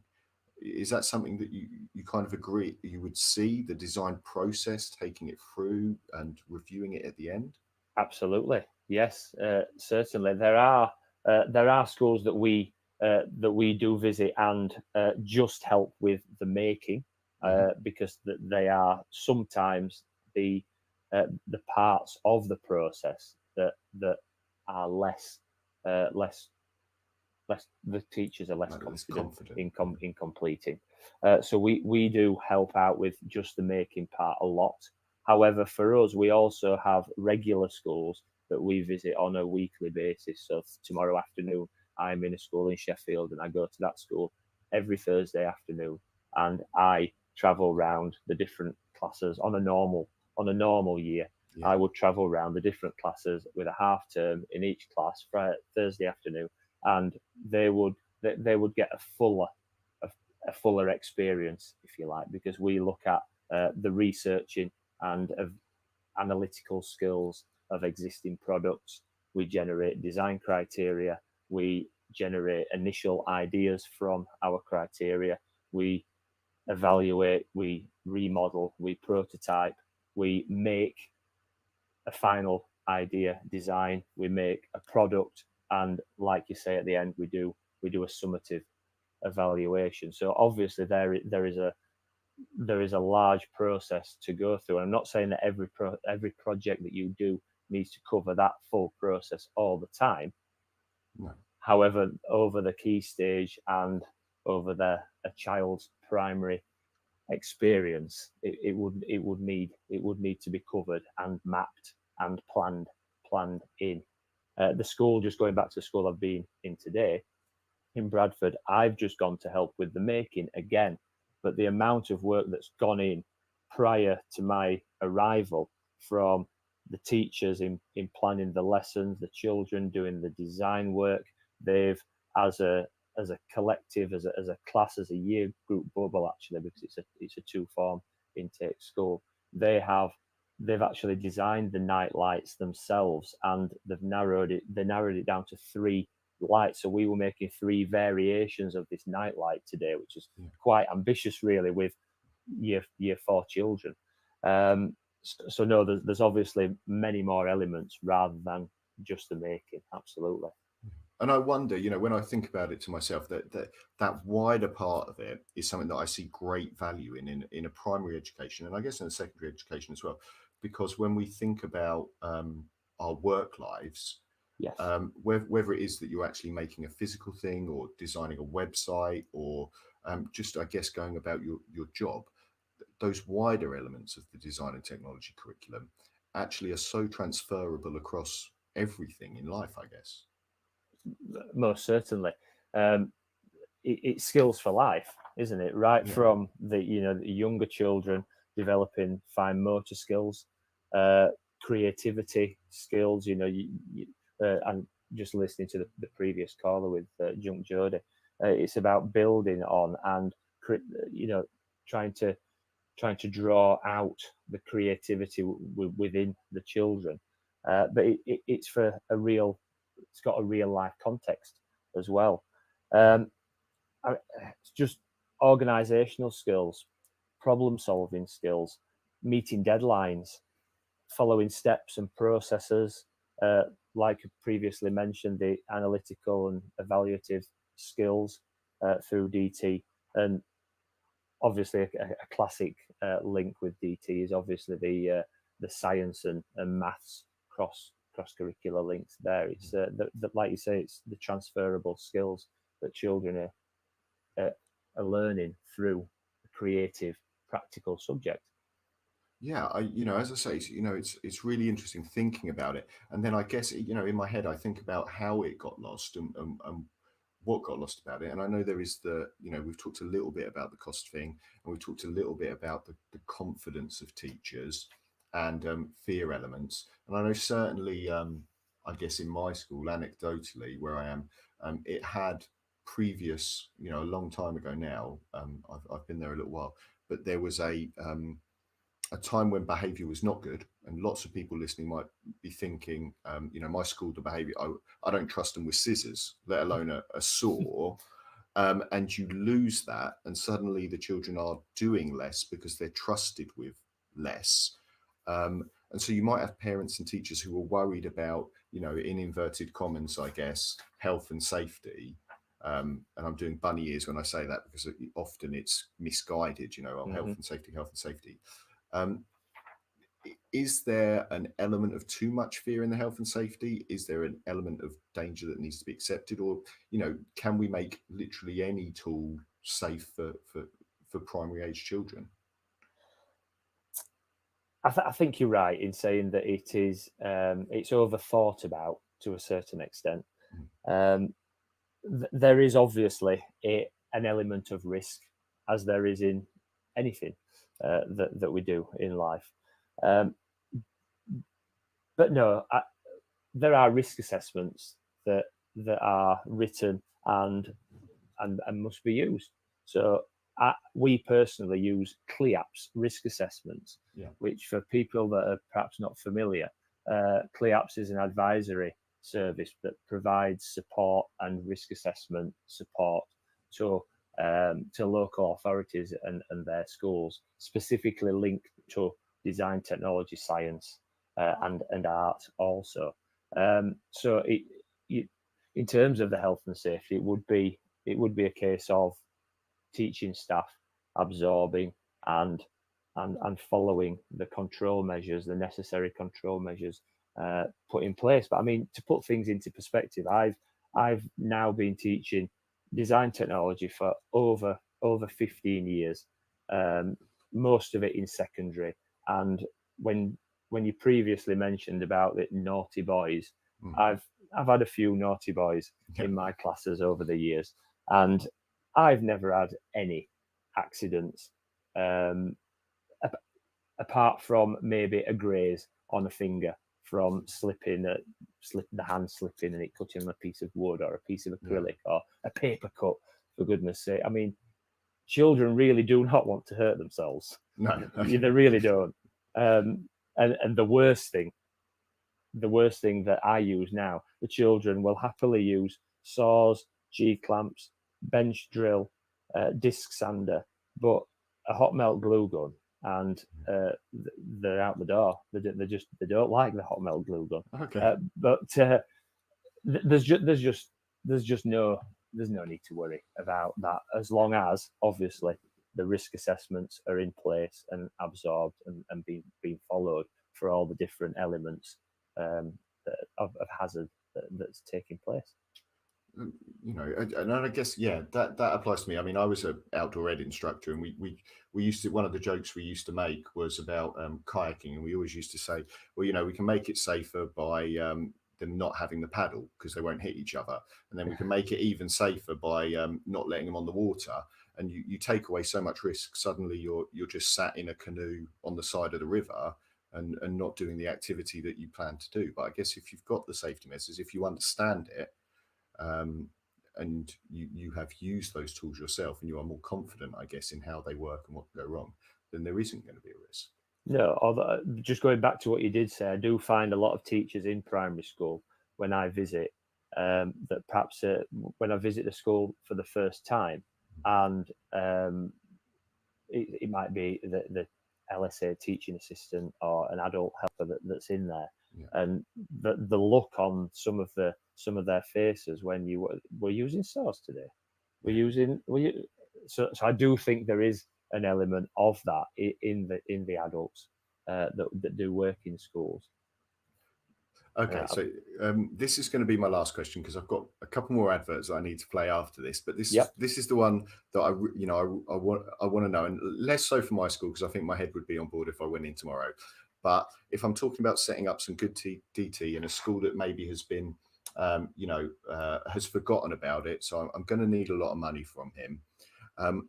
Is that something that you kind of agree you would see the design process, taking it through and reviewing it at the end? Absolutely, yes, certainly. There are schools that we do visit and just help with the making, because they are sometimes the parts of the process that are less the teachers are less confident in completing. So we do help out with just the making part a lot. However, for us, we also have regular schools that we visit on a weekly basis. So tomorrow afternoon, I'm in a school in Sheffield, and I go to that school every Thursday afternoon, and I travel around the different classes on a normal year. Yeah. I would travel around the different classes with a half term in each class Friday, Thursday afternoon, and they would get a fuller experience, if you like, because we look at the researching and of analytical skills of existing products. We generate design criteria. We generate initial ideas from our criteria. We evaluate, we remodel, we prototype, we make a final idea design, we make a product, and like you say at the end, we do a summative evaluation. So obviously there is a large process to go through. I'm not saying that every project that you do needs to cover that full process all the time. No. However, over the key stage and over a child's primary experience, it would need to be covered and mapped and planned in. The school, just going back to the school I've been in today, in Bradford, I've just gone to help with the making again, but the amount of work that's gone in prior to my arrival from the teachers in planning the lessons, the children doing the design work, they've as a collective, as a class, as a year group bubble, actually, because it's a two-form intake school, they've actually designed the night lights themselves, and they've narrowed it down to 3 light. So we were making 3 variations of this night light today, which is quite ambitious, really, with year 4 children. So no, there's obviously many more elements rather than just the making. Absolutely. And I wonder, when I think about it to myself, that wider part of it is something that I see great value in a primary education, and I guess in a secondary education as well, because when we think about our work lives, Yes. Whether it is that you're actually making a physical thing or designing a website or just, I guess, going about your job, those wider elements of the design and technology curriculum actually are so transferable across everything in life, I guess. Most certainly. It's skills for life, isn't it? Right from the younger children developing fine motor skills, creativity skills. And just listening to the previous caller with Junk Jody, it's about building on and trying to draw out the creativity within the children. But it's for it's got a real life context as well. It's just organizational skills, problem solving skills, meeting deadlines, following steps and processes, like previously mentioned, the analytical and evaluative skills through DT. And obviously a classic link with DT is obviously the science and maths cross curricular links there. It's like you say, it's the transferable skills that children are learning through a creative, practical subject. Yeah, as I say, it's really interesting thinking about it, and then I guess in my head I think about how it got lost and what got lost about it. And I know there is we've talked a little bit about the cost thing, and we've talked a little bit about the confidence of teachers and fear elements. And I know certainly, I guess in my school, anecdotally, where I am, it had previous, a long time ago now. I've been there a little while, but there was a time when behavior was not good, and lots of people listening might be thinking, my school, the behavior, I don't trust them with scissors, let alone a saw. And you lose that, and suddenly the children are doing less because they're trusted with less. And so you might have parents and teachers who are worried about, in inverted commas, I guess, health and safety. And I'm doing bunny ears when I say that, because often it's misguided, health and safety. Is there an element of too much fear in the health and safety? Is there an element of danger that needs to be accepted? Or, can we make literally any tool safe for primary age children? I think you're right in saying that it is it's overthought about to a certain extent. There is obviously an element of risk, as there is in anything that we do in life. But no, there are risk assessments that are written and must be used. So we personally use CLIAPS risk assessments, which for people that are perhaps not familiar, CLIAPS is an advisory service that provides support and risk assessment support to local authorities and their schools, specifically linked to design, technology, science, and art also. So in terms of the health and safety, it would be a case of teaching staff absorbing and following the control measures, the necessary control measures put in place. But I mean, to put things into perspective, I've now been teaching design technology for over 15 years, most of it in secondary. And when you previously mentioned about the naughty boys, I've had a few naughty boys in my classes over the years, and I've never had any accidents, apart from maybe a graze on a finger from the hand slipping and it cutting on a piece of wood or a piece of acrylic or a paper cut, for goodness sake. I mean, children really do not want to hurt themselves. No. They really don't. And the worst thing that I use now, the children will happily use saws, G-clamps, bench drill, disc sander, but a hot melt glue gun, and they're out the door. They don't like the hot melt glue gun. Okay. But there's just no need to worry about that, as long as obviously the risk assessments are in place and absorbed and being followed for all the different elements of hazard that's taking place. You know, and I guess, yeah, that applies to me. I mean, I was an outdoor ed instructor, and we used to, one of the jokes we used to make was about kayaking, and we always used to say, well, you know, we can make it safer by them not having the paddle because they won't hit each other, and then we can make it even safer by not letting them on the water. And you take away so much risk. Suddenly you're just sat in a canoe on the side of the river and not doing the activity that you plan to do. But I guess if you've got the safety measures, if you understand it, and you have used those tools yourself, and you are more confident, I guess, in how they work and what can go wrong, then there isn't going to be a risk. No, although, just going back to what you did say, I do find a lot of teachers in primary school when I visit that perhaps when I visit the school for the first time, and it might be the LSA teaching assistant or an adult helper that's in there, and the look on some of their faces when you were using saws today, so I do think there is an element of that in the adults that do work in schools. Okay, so this is going to be my last question, because I've got a couple more adverts that I need to play after this. But this is the one that I want to know, and less so for my school, because I think my head would be on board if I went in tomorrow. But if I'm talking about setting up some good DT in a school that maybe has been, has forgotten about it, so I'm going to need a lot of money from him.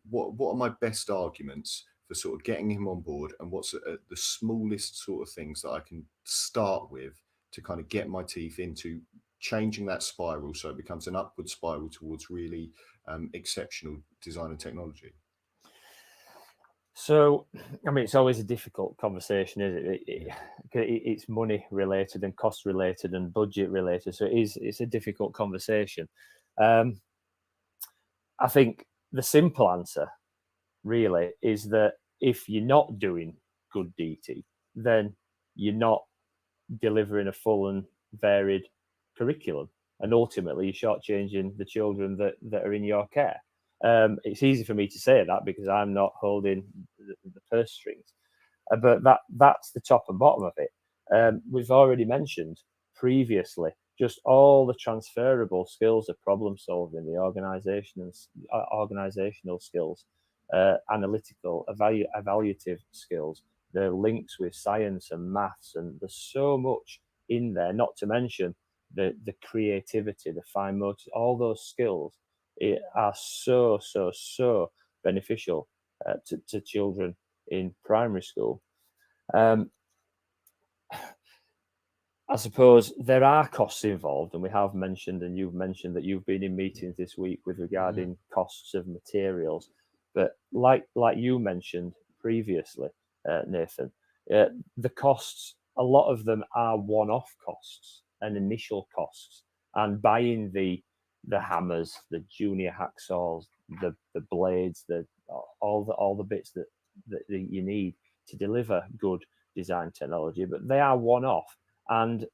What are my best arguments for sort of getting him on board, and what's the smallest sort of things that I can start with to kind of get my teeth into changing that spiral so it becomes an upward spiral towards really exceptional design and technology? So, I mean, it's always a difficult conversation, isn't it? It's money related and cost related and budget related. So it's a difficult conversation. I think the simple answer really is that if you're not doing good DT, then you're not delivering a full and varied curriculum, and ultimately you're shortchanging the children that are in your care. It's easy for me to say that because I'm not holding the purse strings, but that's the top and bottom of it. We've already mentioned previously just all the transferable skills of problem solving, the organizational skills, analytical, evaluative skills, the links with science and maths, and there's so much in there, not to mention the creativity, the fine motor, all those skills are so beneficial to children in primary school. I suppose there are costs involved, and we have mentioned, and you've mentioned that you've been in meetings this week with regarding costs of materials. But like you mentioned previously, Nathan, the costs, a lot of them are one-off costs and initial costs, and buying the hammers, the junior hacksaws, the blades, all the bits that you need to deliver good design technology, but they are one-off. And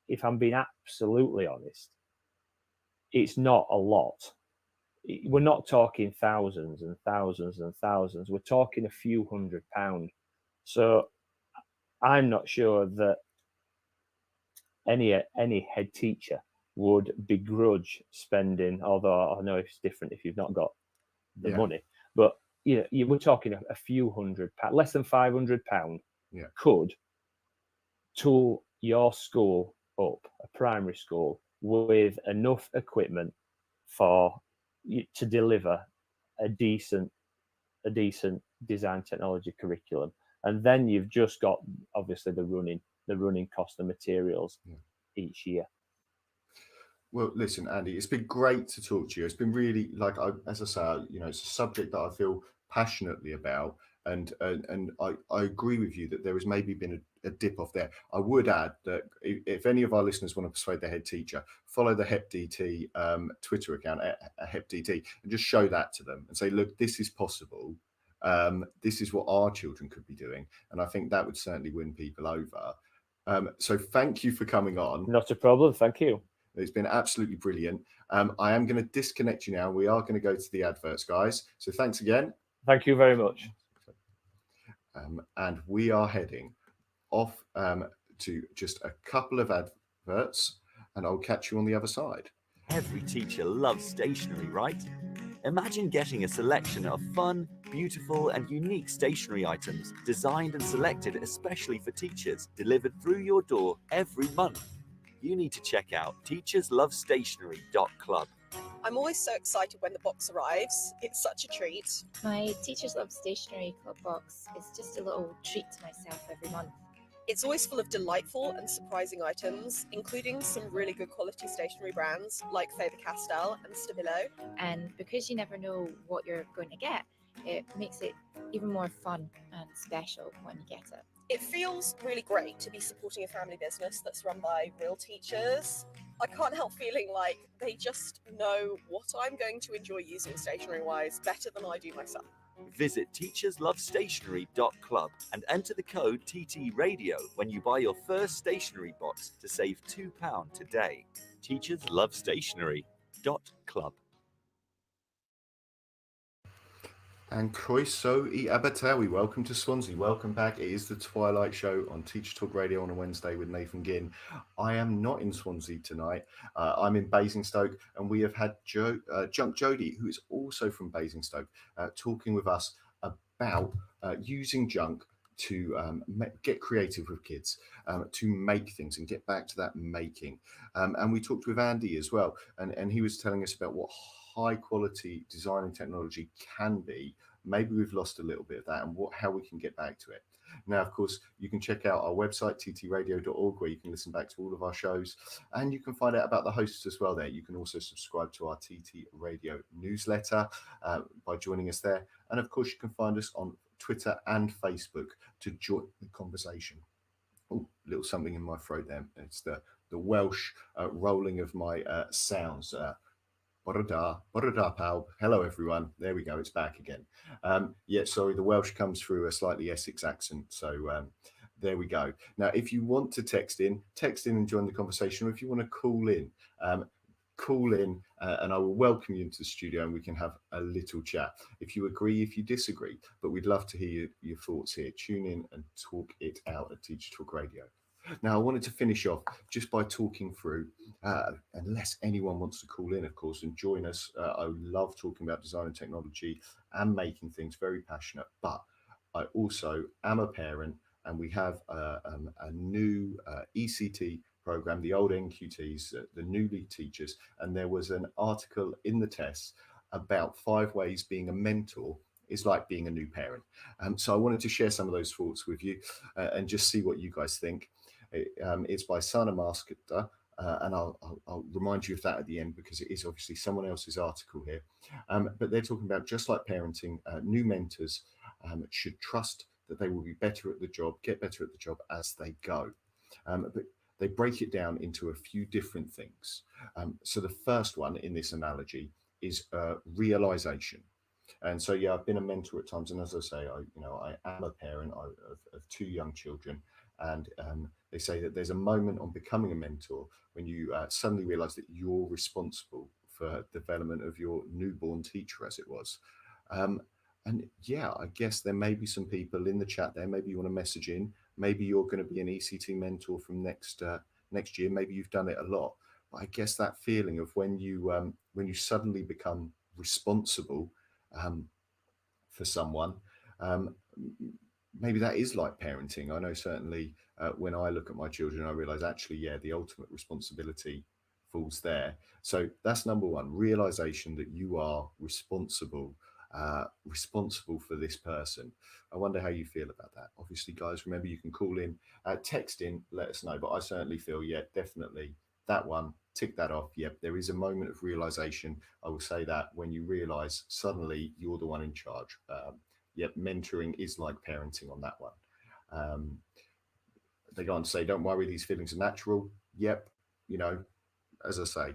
if I'm being absolutely honest, it's not a lot. We're not talking thousands and thousands and thousands. We're talking a few £100. So I'm not sure that any head teacher would begrudge spending, although I know it's different if you've not got the money, but we're talking a few £100, less than £500 could tool your school up, a primary school, with enough equipment for you to deliver a decent design technology curriculum. And then you've just got obviously the running cost of materials each year. Well, listen, Andy, it's been great to talk to you. It's been really, as I say, it's a subject that I feel passionately about. and I agree with you that there has maybe been a dip off there. I would add that if any of our listeners want to persuade their head teacher, follow the HepDT Twitter account at HepDT and just show that to them and say, look, this is possible. This is what our children could be doing, and I think that would certainly win people over. So thank you for coming on. Not a problem. Thank you. It's been absolutely brilliant. I am going to disconnect you now. We are going to go to the adverts, guys. So thanks again. Thank you very much. And we are heading off to just a couple of adverts, and I'll catch you on the other side. Every teacher loves stationery, right? Imagine getting a selection of fun, beautiful, and unique stationery items designed and selected especially for teachers, delivered through your door every month. You need to check out teacherslovestationery.club. I'm always so excited when the box arrives. It's such a treat. My Teachers Love Stationery Club box is just a little treat to myself every month. It's always full of delightful and surprising items, including some really good quality stationery brands like Faber-Castell and Stabilo. And because you never know what you're going to get, it makes it even more fun and special when you get it. It feels really great to be supporting a family business that's run by real teachers. I can't help feeling like they just know what I'm going to enjoy using stationery-wise better than I do myself. Visit teacherslovestationery.club and enter the code TTRadio when you buy your first stationery box to save £2 today. teacherslovestationery.club. And Croeso I Abertawe, welcome to Swansea. Welcome back. It is the Twilight Show on Teacher Talk Radio on a Wednesday with Nathan Ginn. I am not in Swansea tonight. I'm in Basingstoke, and we have had Junk Jody, who is also from Basingstoke, talking with us about using junk to get creative with kids, to make things and get back to that making. And we talked with Andy as well, and he was telling us about what high quality design and technology can be. Maybe we've lost a little bit of that, and how we can get back to it. Now, of course, you can check out our website, ttradio.org, where you can listen back to all of our shows, and you can find out about the hosts as well there. You can also subscribe to our TT Radio newsletter by joining us there. And of course, you can find us on Twitter and Facebook to join the conversation. Oh, little something in my throat there. It's the Welsh rolling of my sounds. Hello, everyone. There we go. It's back again. Sorry, the Welsh comes through a slightly Essex accent. So there we go. Now, if you want to text in and join the conversation, or if you want to call in, and I will welcome you into the studio and we can have a little chat. If you agree, if you disagree, but we'd love to hear your thoughts here. Tune in and talk it out at Teacher Talk Radio. Now, I wanted to finish off just by talking through, unless anyone wants to call in, of course, and join us. I love talking about design and technology and making things, very passionate, but I also am a parent, and we have a new ECT program, the old NQTs, the new lead teachers, and there was an article in the tests about 5 ways being a mentor is like being a new parent. So I wanted to share some of those thoughts with you and just see what you guys think. It's by Sana Maskata, and I'll remind you of that at the end because it is obviously someone else's article here. But they're talking about, just like parenting, new mentors should trust that they will be better at the job, get better at the job as they go. But they break it down into a few different things. So the first one in this analogy is realization. And so, yeah, I've been a mentor at times, and as I say, I am a parent of 2 young children, and they say that there's a moment on becoming a mentor when you suddenly realize that you're responsible for the development of your newborn teacher, as it was. And yeah, I guess there may be some people in the chat there. Maybe you want to message in. Maybe you're going to be an ECT mentor from next year. Maybe you've done it a lot. But I guess that feeling of when you suddenly become responsible for someone, maybe that is like parenting. I know certainly when I look at my children, I realize actually, yeah, the ultimate responsibility falls there. So that's number one, realization that you are responsible for this person. I wonder how you feel about that. Obviously, guys, remember you can call in, text in, let us know. But I certainly feel, yeah, definitely that one, tick that off. Yep, there is a moment of realization. I will say that when you realize suddenly you're the one in charge. Yep, mentoring is like parenting on that one. Um, they go on to say, don't worry, these feelings are natural. Yep, you know, as I say,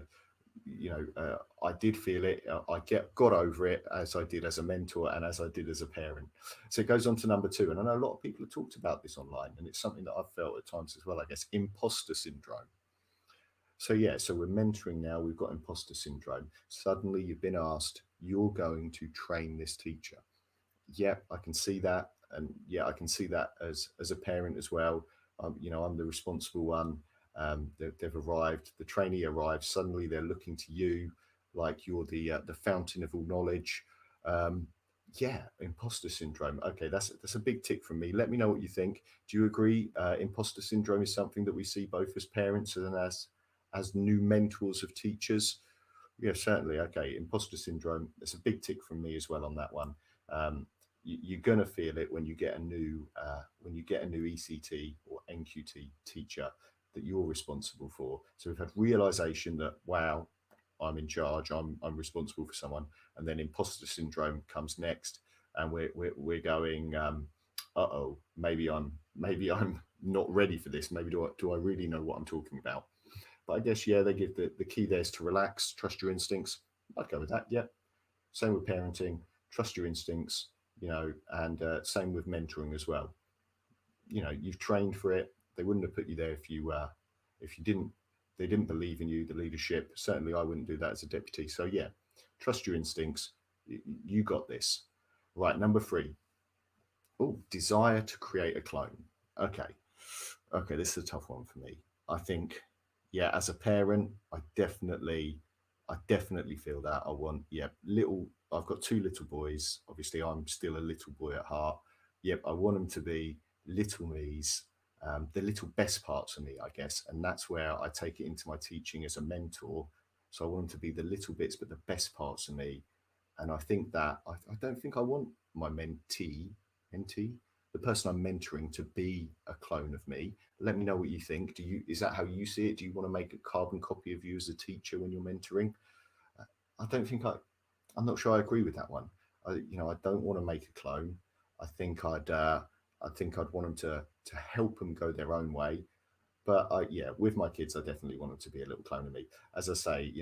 I did feel it. I got over it as I did as a mentor and as I did as a parent. So it goes on to number 2, and I know a lot of people have talked about this online, and it's something that I've felt at times as well, I guess, imposter syndrome. So yeah, so we're mentoring now. We've got imposter syndrome. Suddenly you've been asked, you're going to train this teacher. Yeah, I can see that, and yeah, I can see that as a parent as well. I'm the responsible one. They've arrived. The trainee arrives. Suddenly they're looking to you like you're the fountain of all knowledge. Yeah, imposter syndrome. Okay, that's a big tick from me. Let me know what you think. Do you agree? Imposter syndrome is something that we see both as parents and as new mentors of teachers. Yeah, certainly. Okay, imposter syndrome. It's a big tick from me as well on that one. You're going to feel it when you get a new ECT or NQT teacher that you're responsible for. So we've had realization that, wow, I'm in charge, I'm responsible for someone, and then imposter syndrome comes next, and we're going, uh-oh, maybe I'm not ready for this. Maybe do I really know what I'm talking about? But I guess, yeah, they give the key there is to relax, trust your instincts. I'd go with that. Yeah. Same with parenting, trust your instincts, and same with mentoring as well. You've trained for it. They wouldn't have put you there if you didn't, they didn't believe in you, the leadership. Certainly I wouldn't do that as a deputy. So yeah, trust your instincts. You got this. Right. Number 3. Oh, desire to create a clone. Okay. This is a tough one for me. I think, yeah, as a parent, I definitely feel that. I've got 2 little boys. Obviously, I'm still a little boy at heart. Yep, I want them to be little me's, the little best parts of me, I guess. And that's where I take it into my teaching as a mentor. So I want them to be the little bits, but the best parts of me. And I think that I don't think I want my mentee, the person I'm mentoring, to be a clone of me. Let me know what you think. Is that how you see it? Do you want to make a carbon copy of you as a teacher when you're mentoring? I'm not sure I agree with that one. I don't want to make a clone. I think I'd want them to help them go their own way. But yeah, with my kids, I definitely want them to be a little clone of me. As I say,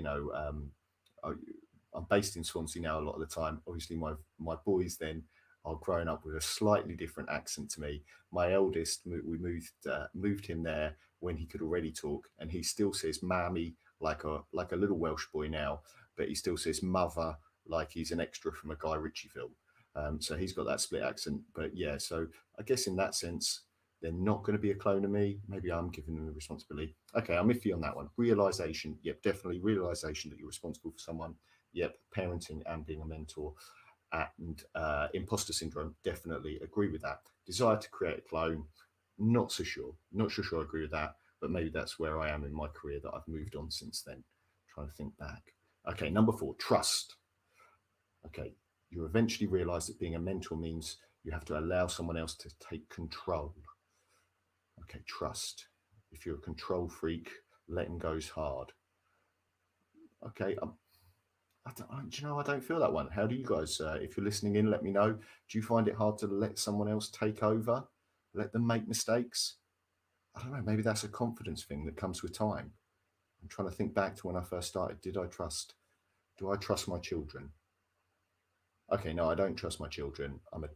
I'm based in Swansea now a lot of the time. Obviously, my boys then are growing up with a slightly different accent to me. My eldest, we moved him there when he could already talk, and he still says "mammy" like a little Welsh boy now, but he still says "mother" like he's an extra from a Guy Ritchie film. So he's got that split accent. But yeah, so I guess in that sense, they're not going to be a clone of me. Maybe I'm giving them the responsibility. Okay, I'm iffy on that one. Realization, yep, definitely realization that you're responsible for someone. Yep, parenting and being a mentor. And imposter syndrome, definitely agree with that. Desire to create a clone, not so sure. Not so sure I agree with that, but maybe that's where I am in my career, that I've moved on since then. Trying to think back. Okay, number 4, trust. Okay, you eventually realize that being a mentor means you have to allow someone else to take control. Okay, trust. If you're a control freak, letting go is hard. Okay, I don't feel that one. How do you guys, if you're listening in, let me know. Do you find it hard to let someone else take over? Let them make mistakes? I don't know, maybe that's a confidence thing that comes with time. I'm trying to think back to when I first started. Do I trust my children? Okay, no, I don't trust my children. I'm a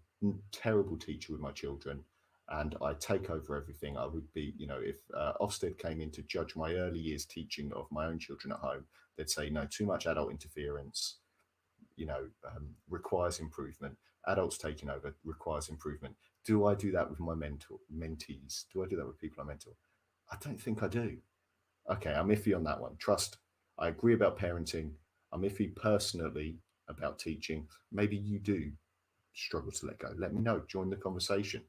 terrible teacher with my children, and I take over everything. I would be, if Ofsted came in to judge my early years teaching of my own children at home, they'd say, no, too much adult interference, requires improvement. Adults taking over requires improvement. Do I do that with my mentees? Do I do that with people I mentor? I don't think I do. Okay, I'm iffy on that one. Trust. I agree about parenting. I'm iffy personally about teaching. Maybe you do struggle to let go. Let me know. Join the conversation.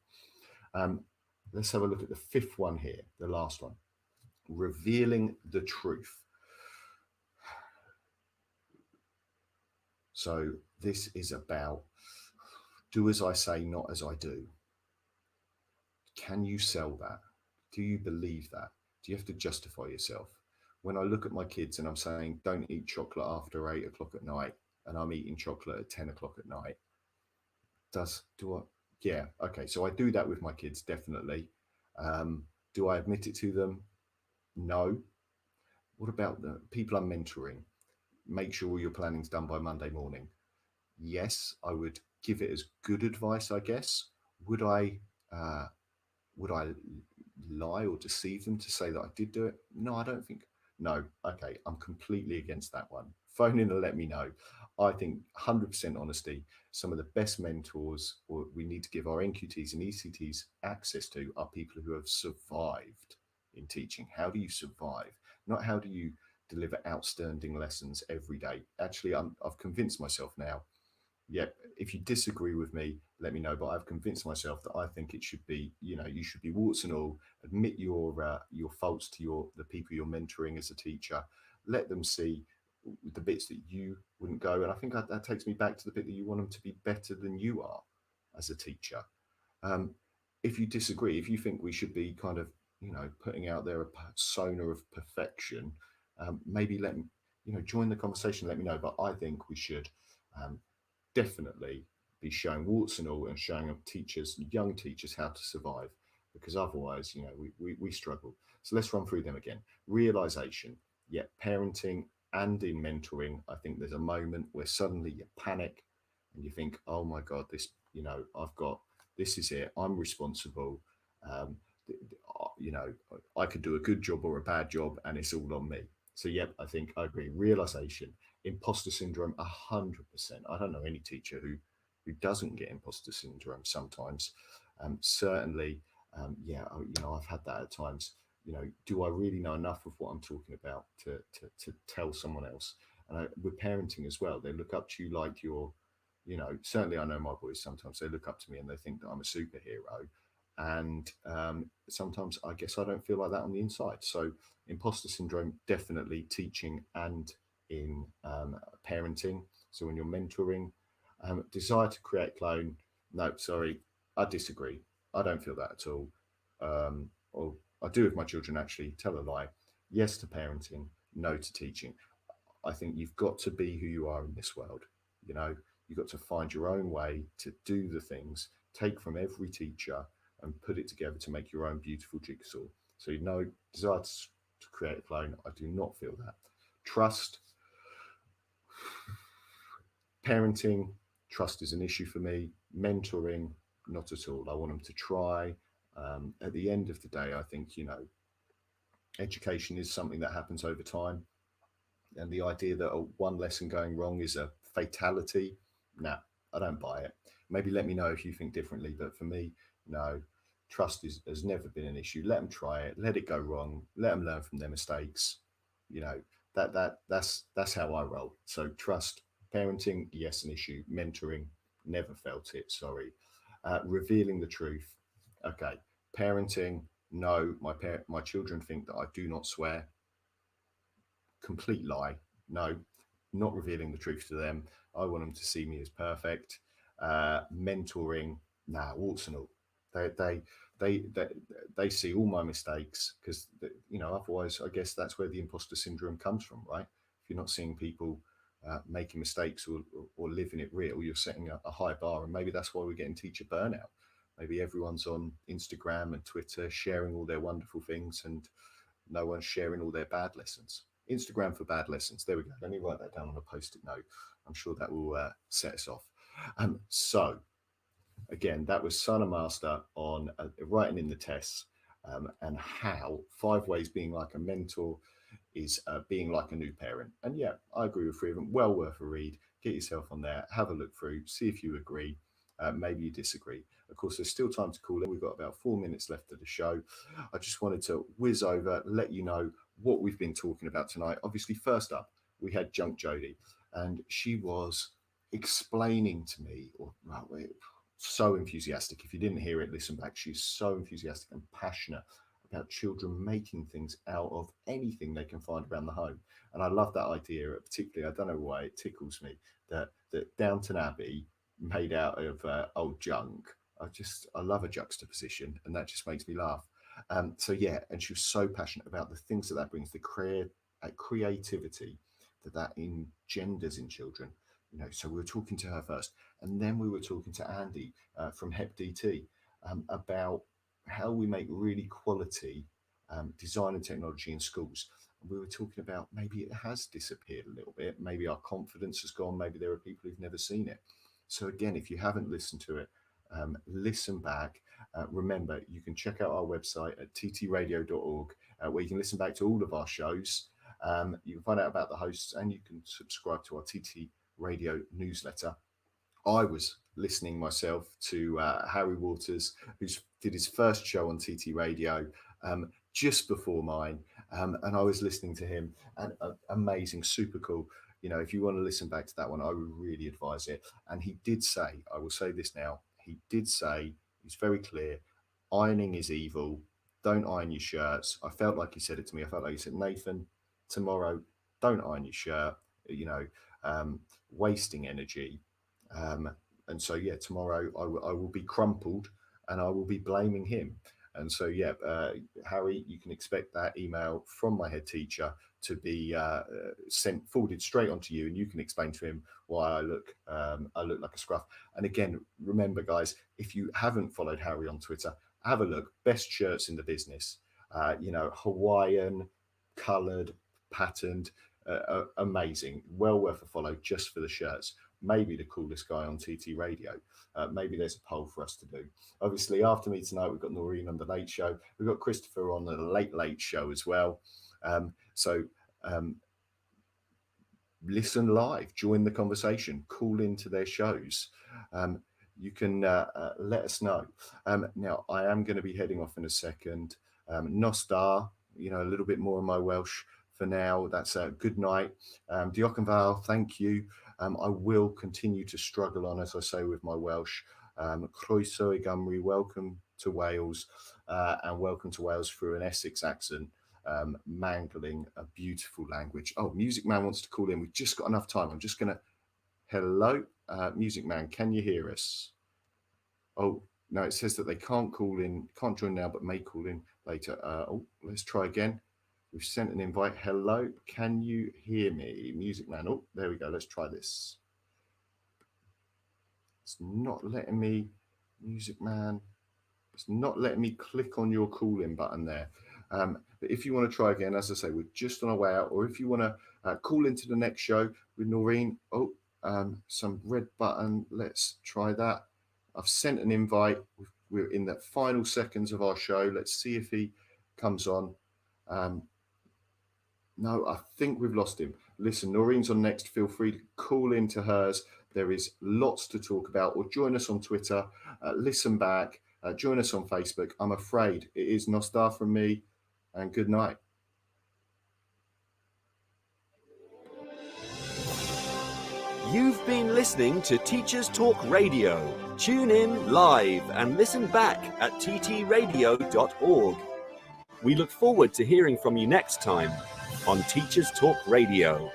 Let's have a look at the 5th one here, the last one. Revealing the truth. So this is about do as I say, not as I do. Can you sell that? Do you believe that? Do you have to justify yourself? When I look at my kids and I'm saying, don't eat chocolate after 8 o'clock at night, and I'm eating chocolate at 10 o'clock at night, Yeah, okay. So I do that with my kids, definitely. Do I admit it to them? No. What about the people I'm mentoring? Make sure all your planning's done by Monday morning. Yes, I would give it as good advice, I guess. Would I uh, would I lie or deceive them to say that I did do it? No, I don't think. No, okay, I'm completely against that one. Phone in and let me know. I think 100% honesty. Some of the best mentors, or we need to give our NQTs and ECTs access to, are people who have survived in teaching. How do you survive? Not how do you deliver outstanding lessons every day. Actually, I've convinced myself now. Yeah, if you disagree with me, let me know. But I've convinced myself that I think it should be, you should be warts and all. Admit your faults to the people you're mentoring as a teacher. Let them see the bits that you wouldn't go. And I think that takes me back to the bit that you want them to be better than you are as a teacher. Um, if you disagree, if you think we should be kind of, putting out there a persona of perfection, maybe let me, join the conversation. Let me know. But I think we should. Definitely be showing warts and all and showing teachers, young teachers, how to survive, because otherwise, we struggle. So let's run through them again. Realization, yeah, parenting and in mentoring, I think there's a moment where suddenly you panic and you think, oh my God, this, this is it. I'm responsible. Um, I could do a good job or a bad job and it's all on me. So, yep, I think I agree. Realization, imposter syndrome, 100%. I don't know any teacher who doesn't get imposter syndrome sometimes. Certainly, I've had that at times. Do I really know enough of what I'm talking about to tell someone else? And with parenting as well, they look up to you like you're, certainly I know my boys, sometimes they look up to me and they think that I'm a superhero. And sometimes I guess I don't feel like that on the inside. So imposter syndrome, definitely teaching and in parenting. So when you're mentoring, desire to create clone. No, sorry, I disagree. I don't feel that at all. Or I do with my children, actually. Tell a lie. Yes to parenting, no to teaching. I think you've got to be who you are in this world. You've got to find your own way to do the things, take from every teacher and put it together to make your own beautiful jigsaw. So, desire to create a clone. I do not feel that. Trust. Parenting, trust is an issue for me. Mentoring, not at all. I want them to try. At the end of the day, I think, education is something that happens over time. And the idea that one lesson going wrong is a fatality, nah, I don't buy it. Maybe let me know if you think differently. But for me, no, trust has never been an issue. Let them try it. Let it go wrong. Let them learn from their mistakes. That's how I roll. So trust. Parenting, yes, an issue. Mentoring, never felt it. Sorry. Revealing the truth. Okay. Parenting, no. My children think that I do not swear. Complete lie. No, not revealing the truth to them. I want them to see me as perfect. Mentoring, nah, warts and all. They see all my mistakes because otherwise I guess that's where the imposter syndrome comes from, right? If you're not seeing people making mistakes or living it real, you're setting a high bar, and maybe that's why we're getting teacher burnout. Maybe everyone's on Instagram and Twitter sharing all their wonderful things and no one's sharing all their bad lessons. Instagram for bad lessons. There we go. Let me write that down on a post-it note. I'm sure that will set us off. So again, that was Son and Master on writing in the tests and how 5 ways being like a mentor is being like a new parent. And yeah, I agree with 3 of them. Well worth a read. Get yourself on there, have a look through, see if you agree. Maybe you disagree. Of course, there's still time to call in. We've got about 4 minutes left of the show. I just wanted to whiz over, let you know what we've been talking about tonight. Obviously, first up, we had Junk Jody, and she was explaining to me, so enthusiastic. If you didn't hear it, listen back. She's so enthusiastic and passionate about children making things out of anything they can find around the home. And I love that idea, particularly, I don't know why, it tickles me, that Downton Abbey made out of old junk. I love a juxtaposition, and that just makes me laugh. So yeah, and she was so passionate about the things that brings, the creativity that engenders in children. So we were talking to her first, and then we were talking to Andy from HepDT about how we make really quality design and technology in schools. And we were talking about maybe it has disappeared a little bit, maybe our confidence has gone, maybe there are people who've never seen it. So again, if you haven't listened to it, listen back. Remember, you can check out our website at ttradio.org, where you can listen back to all of our shows. You can find out about the hosts, and you can subscribe to our TT Radio newsletter. I was listening myself to Harry Waters, who did his first show on TT Radio just before mine, and I was listening to him, and amazing, super cool. If you want to listen back to that one, I would really advise it. And he did say, I will say this now, he did say, he's very clear, ironing is evil, don't iron your shirts. I felt like he said it to me. I felt like he said, Nathan, tomorrow, don't iron your shirt, wasting energy. And so, yeah, tomorrow I will be crumpled and I will be blaming him. And so, yeah, Harry, you can expect that email from my head teacher to be forwarded straight onto you, and you can explain to him why I look like a scruff. And again, remember, guys, if you haven't followed Harry on Twitter, have a look. Best shirts in the business. Hawaiian, coloured, patterned, amazing. Well worth a follow just for the shirts. Maybe the coolest guy on TT Radio. Maybe there's a poll for us to do. Obviously, after me tonight, we've got Noreen on the Late Show. We've got Christopher on the Late Show as well. So listen live, join the conversation, call into their shows. You can let us know. Now, I am going to be heading off in a second. Nostar, a little bit more of my Welsh for now. That's a good night. Diolch yn fawr, thank you. I will continue to struggle on, as I say, with my Welsh. Croeso i Gymru, welcome to Wales, and welcome to Wales through an Essex accent, mangling a beautiful language. Oh, Music Man wants to call in. We've just got enough time. I'm just going to... Hello, Music Man, can you hear us? Oh, no, it says that they can't call in, can't join now, but may call in later. Let's try again. We've sent an invite. Hello, can you hear me, Music Man? Oh, there we go. Let's try this. It's not letting me, Music Man. It's not letting me click on your call-in button there. But if you want to try again, as I say, we're just on our way out. Or if you want to call into the next show with Noreen. Oh, some red button. Let's try that. I've sent an invite. We're in the final seconds of our show. Let's see if he comes on. No, I think we've lost him. Listen, Noreen's on next. Feel free to call into hers. There is lots to talk about. Or join us on Twitter. Listen back. Join us on Facebook. I'm afraid it is Nostar from me. And good night. You've been listening to Teachers Talk Radio. Tune in live and listen back at ttradio.org. We look forward to hearing from you next time on Teachers Talk Radio.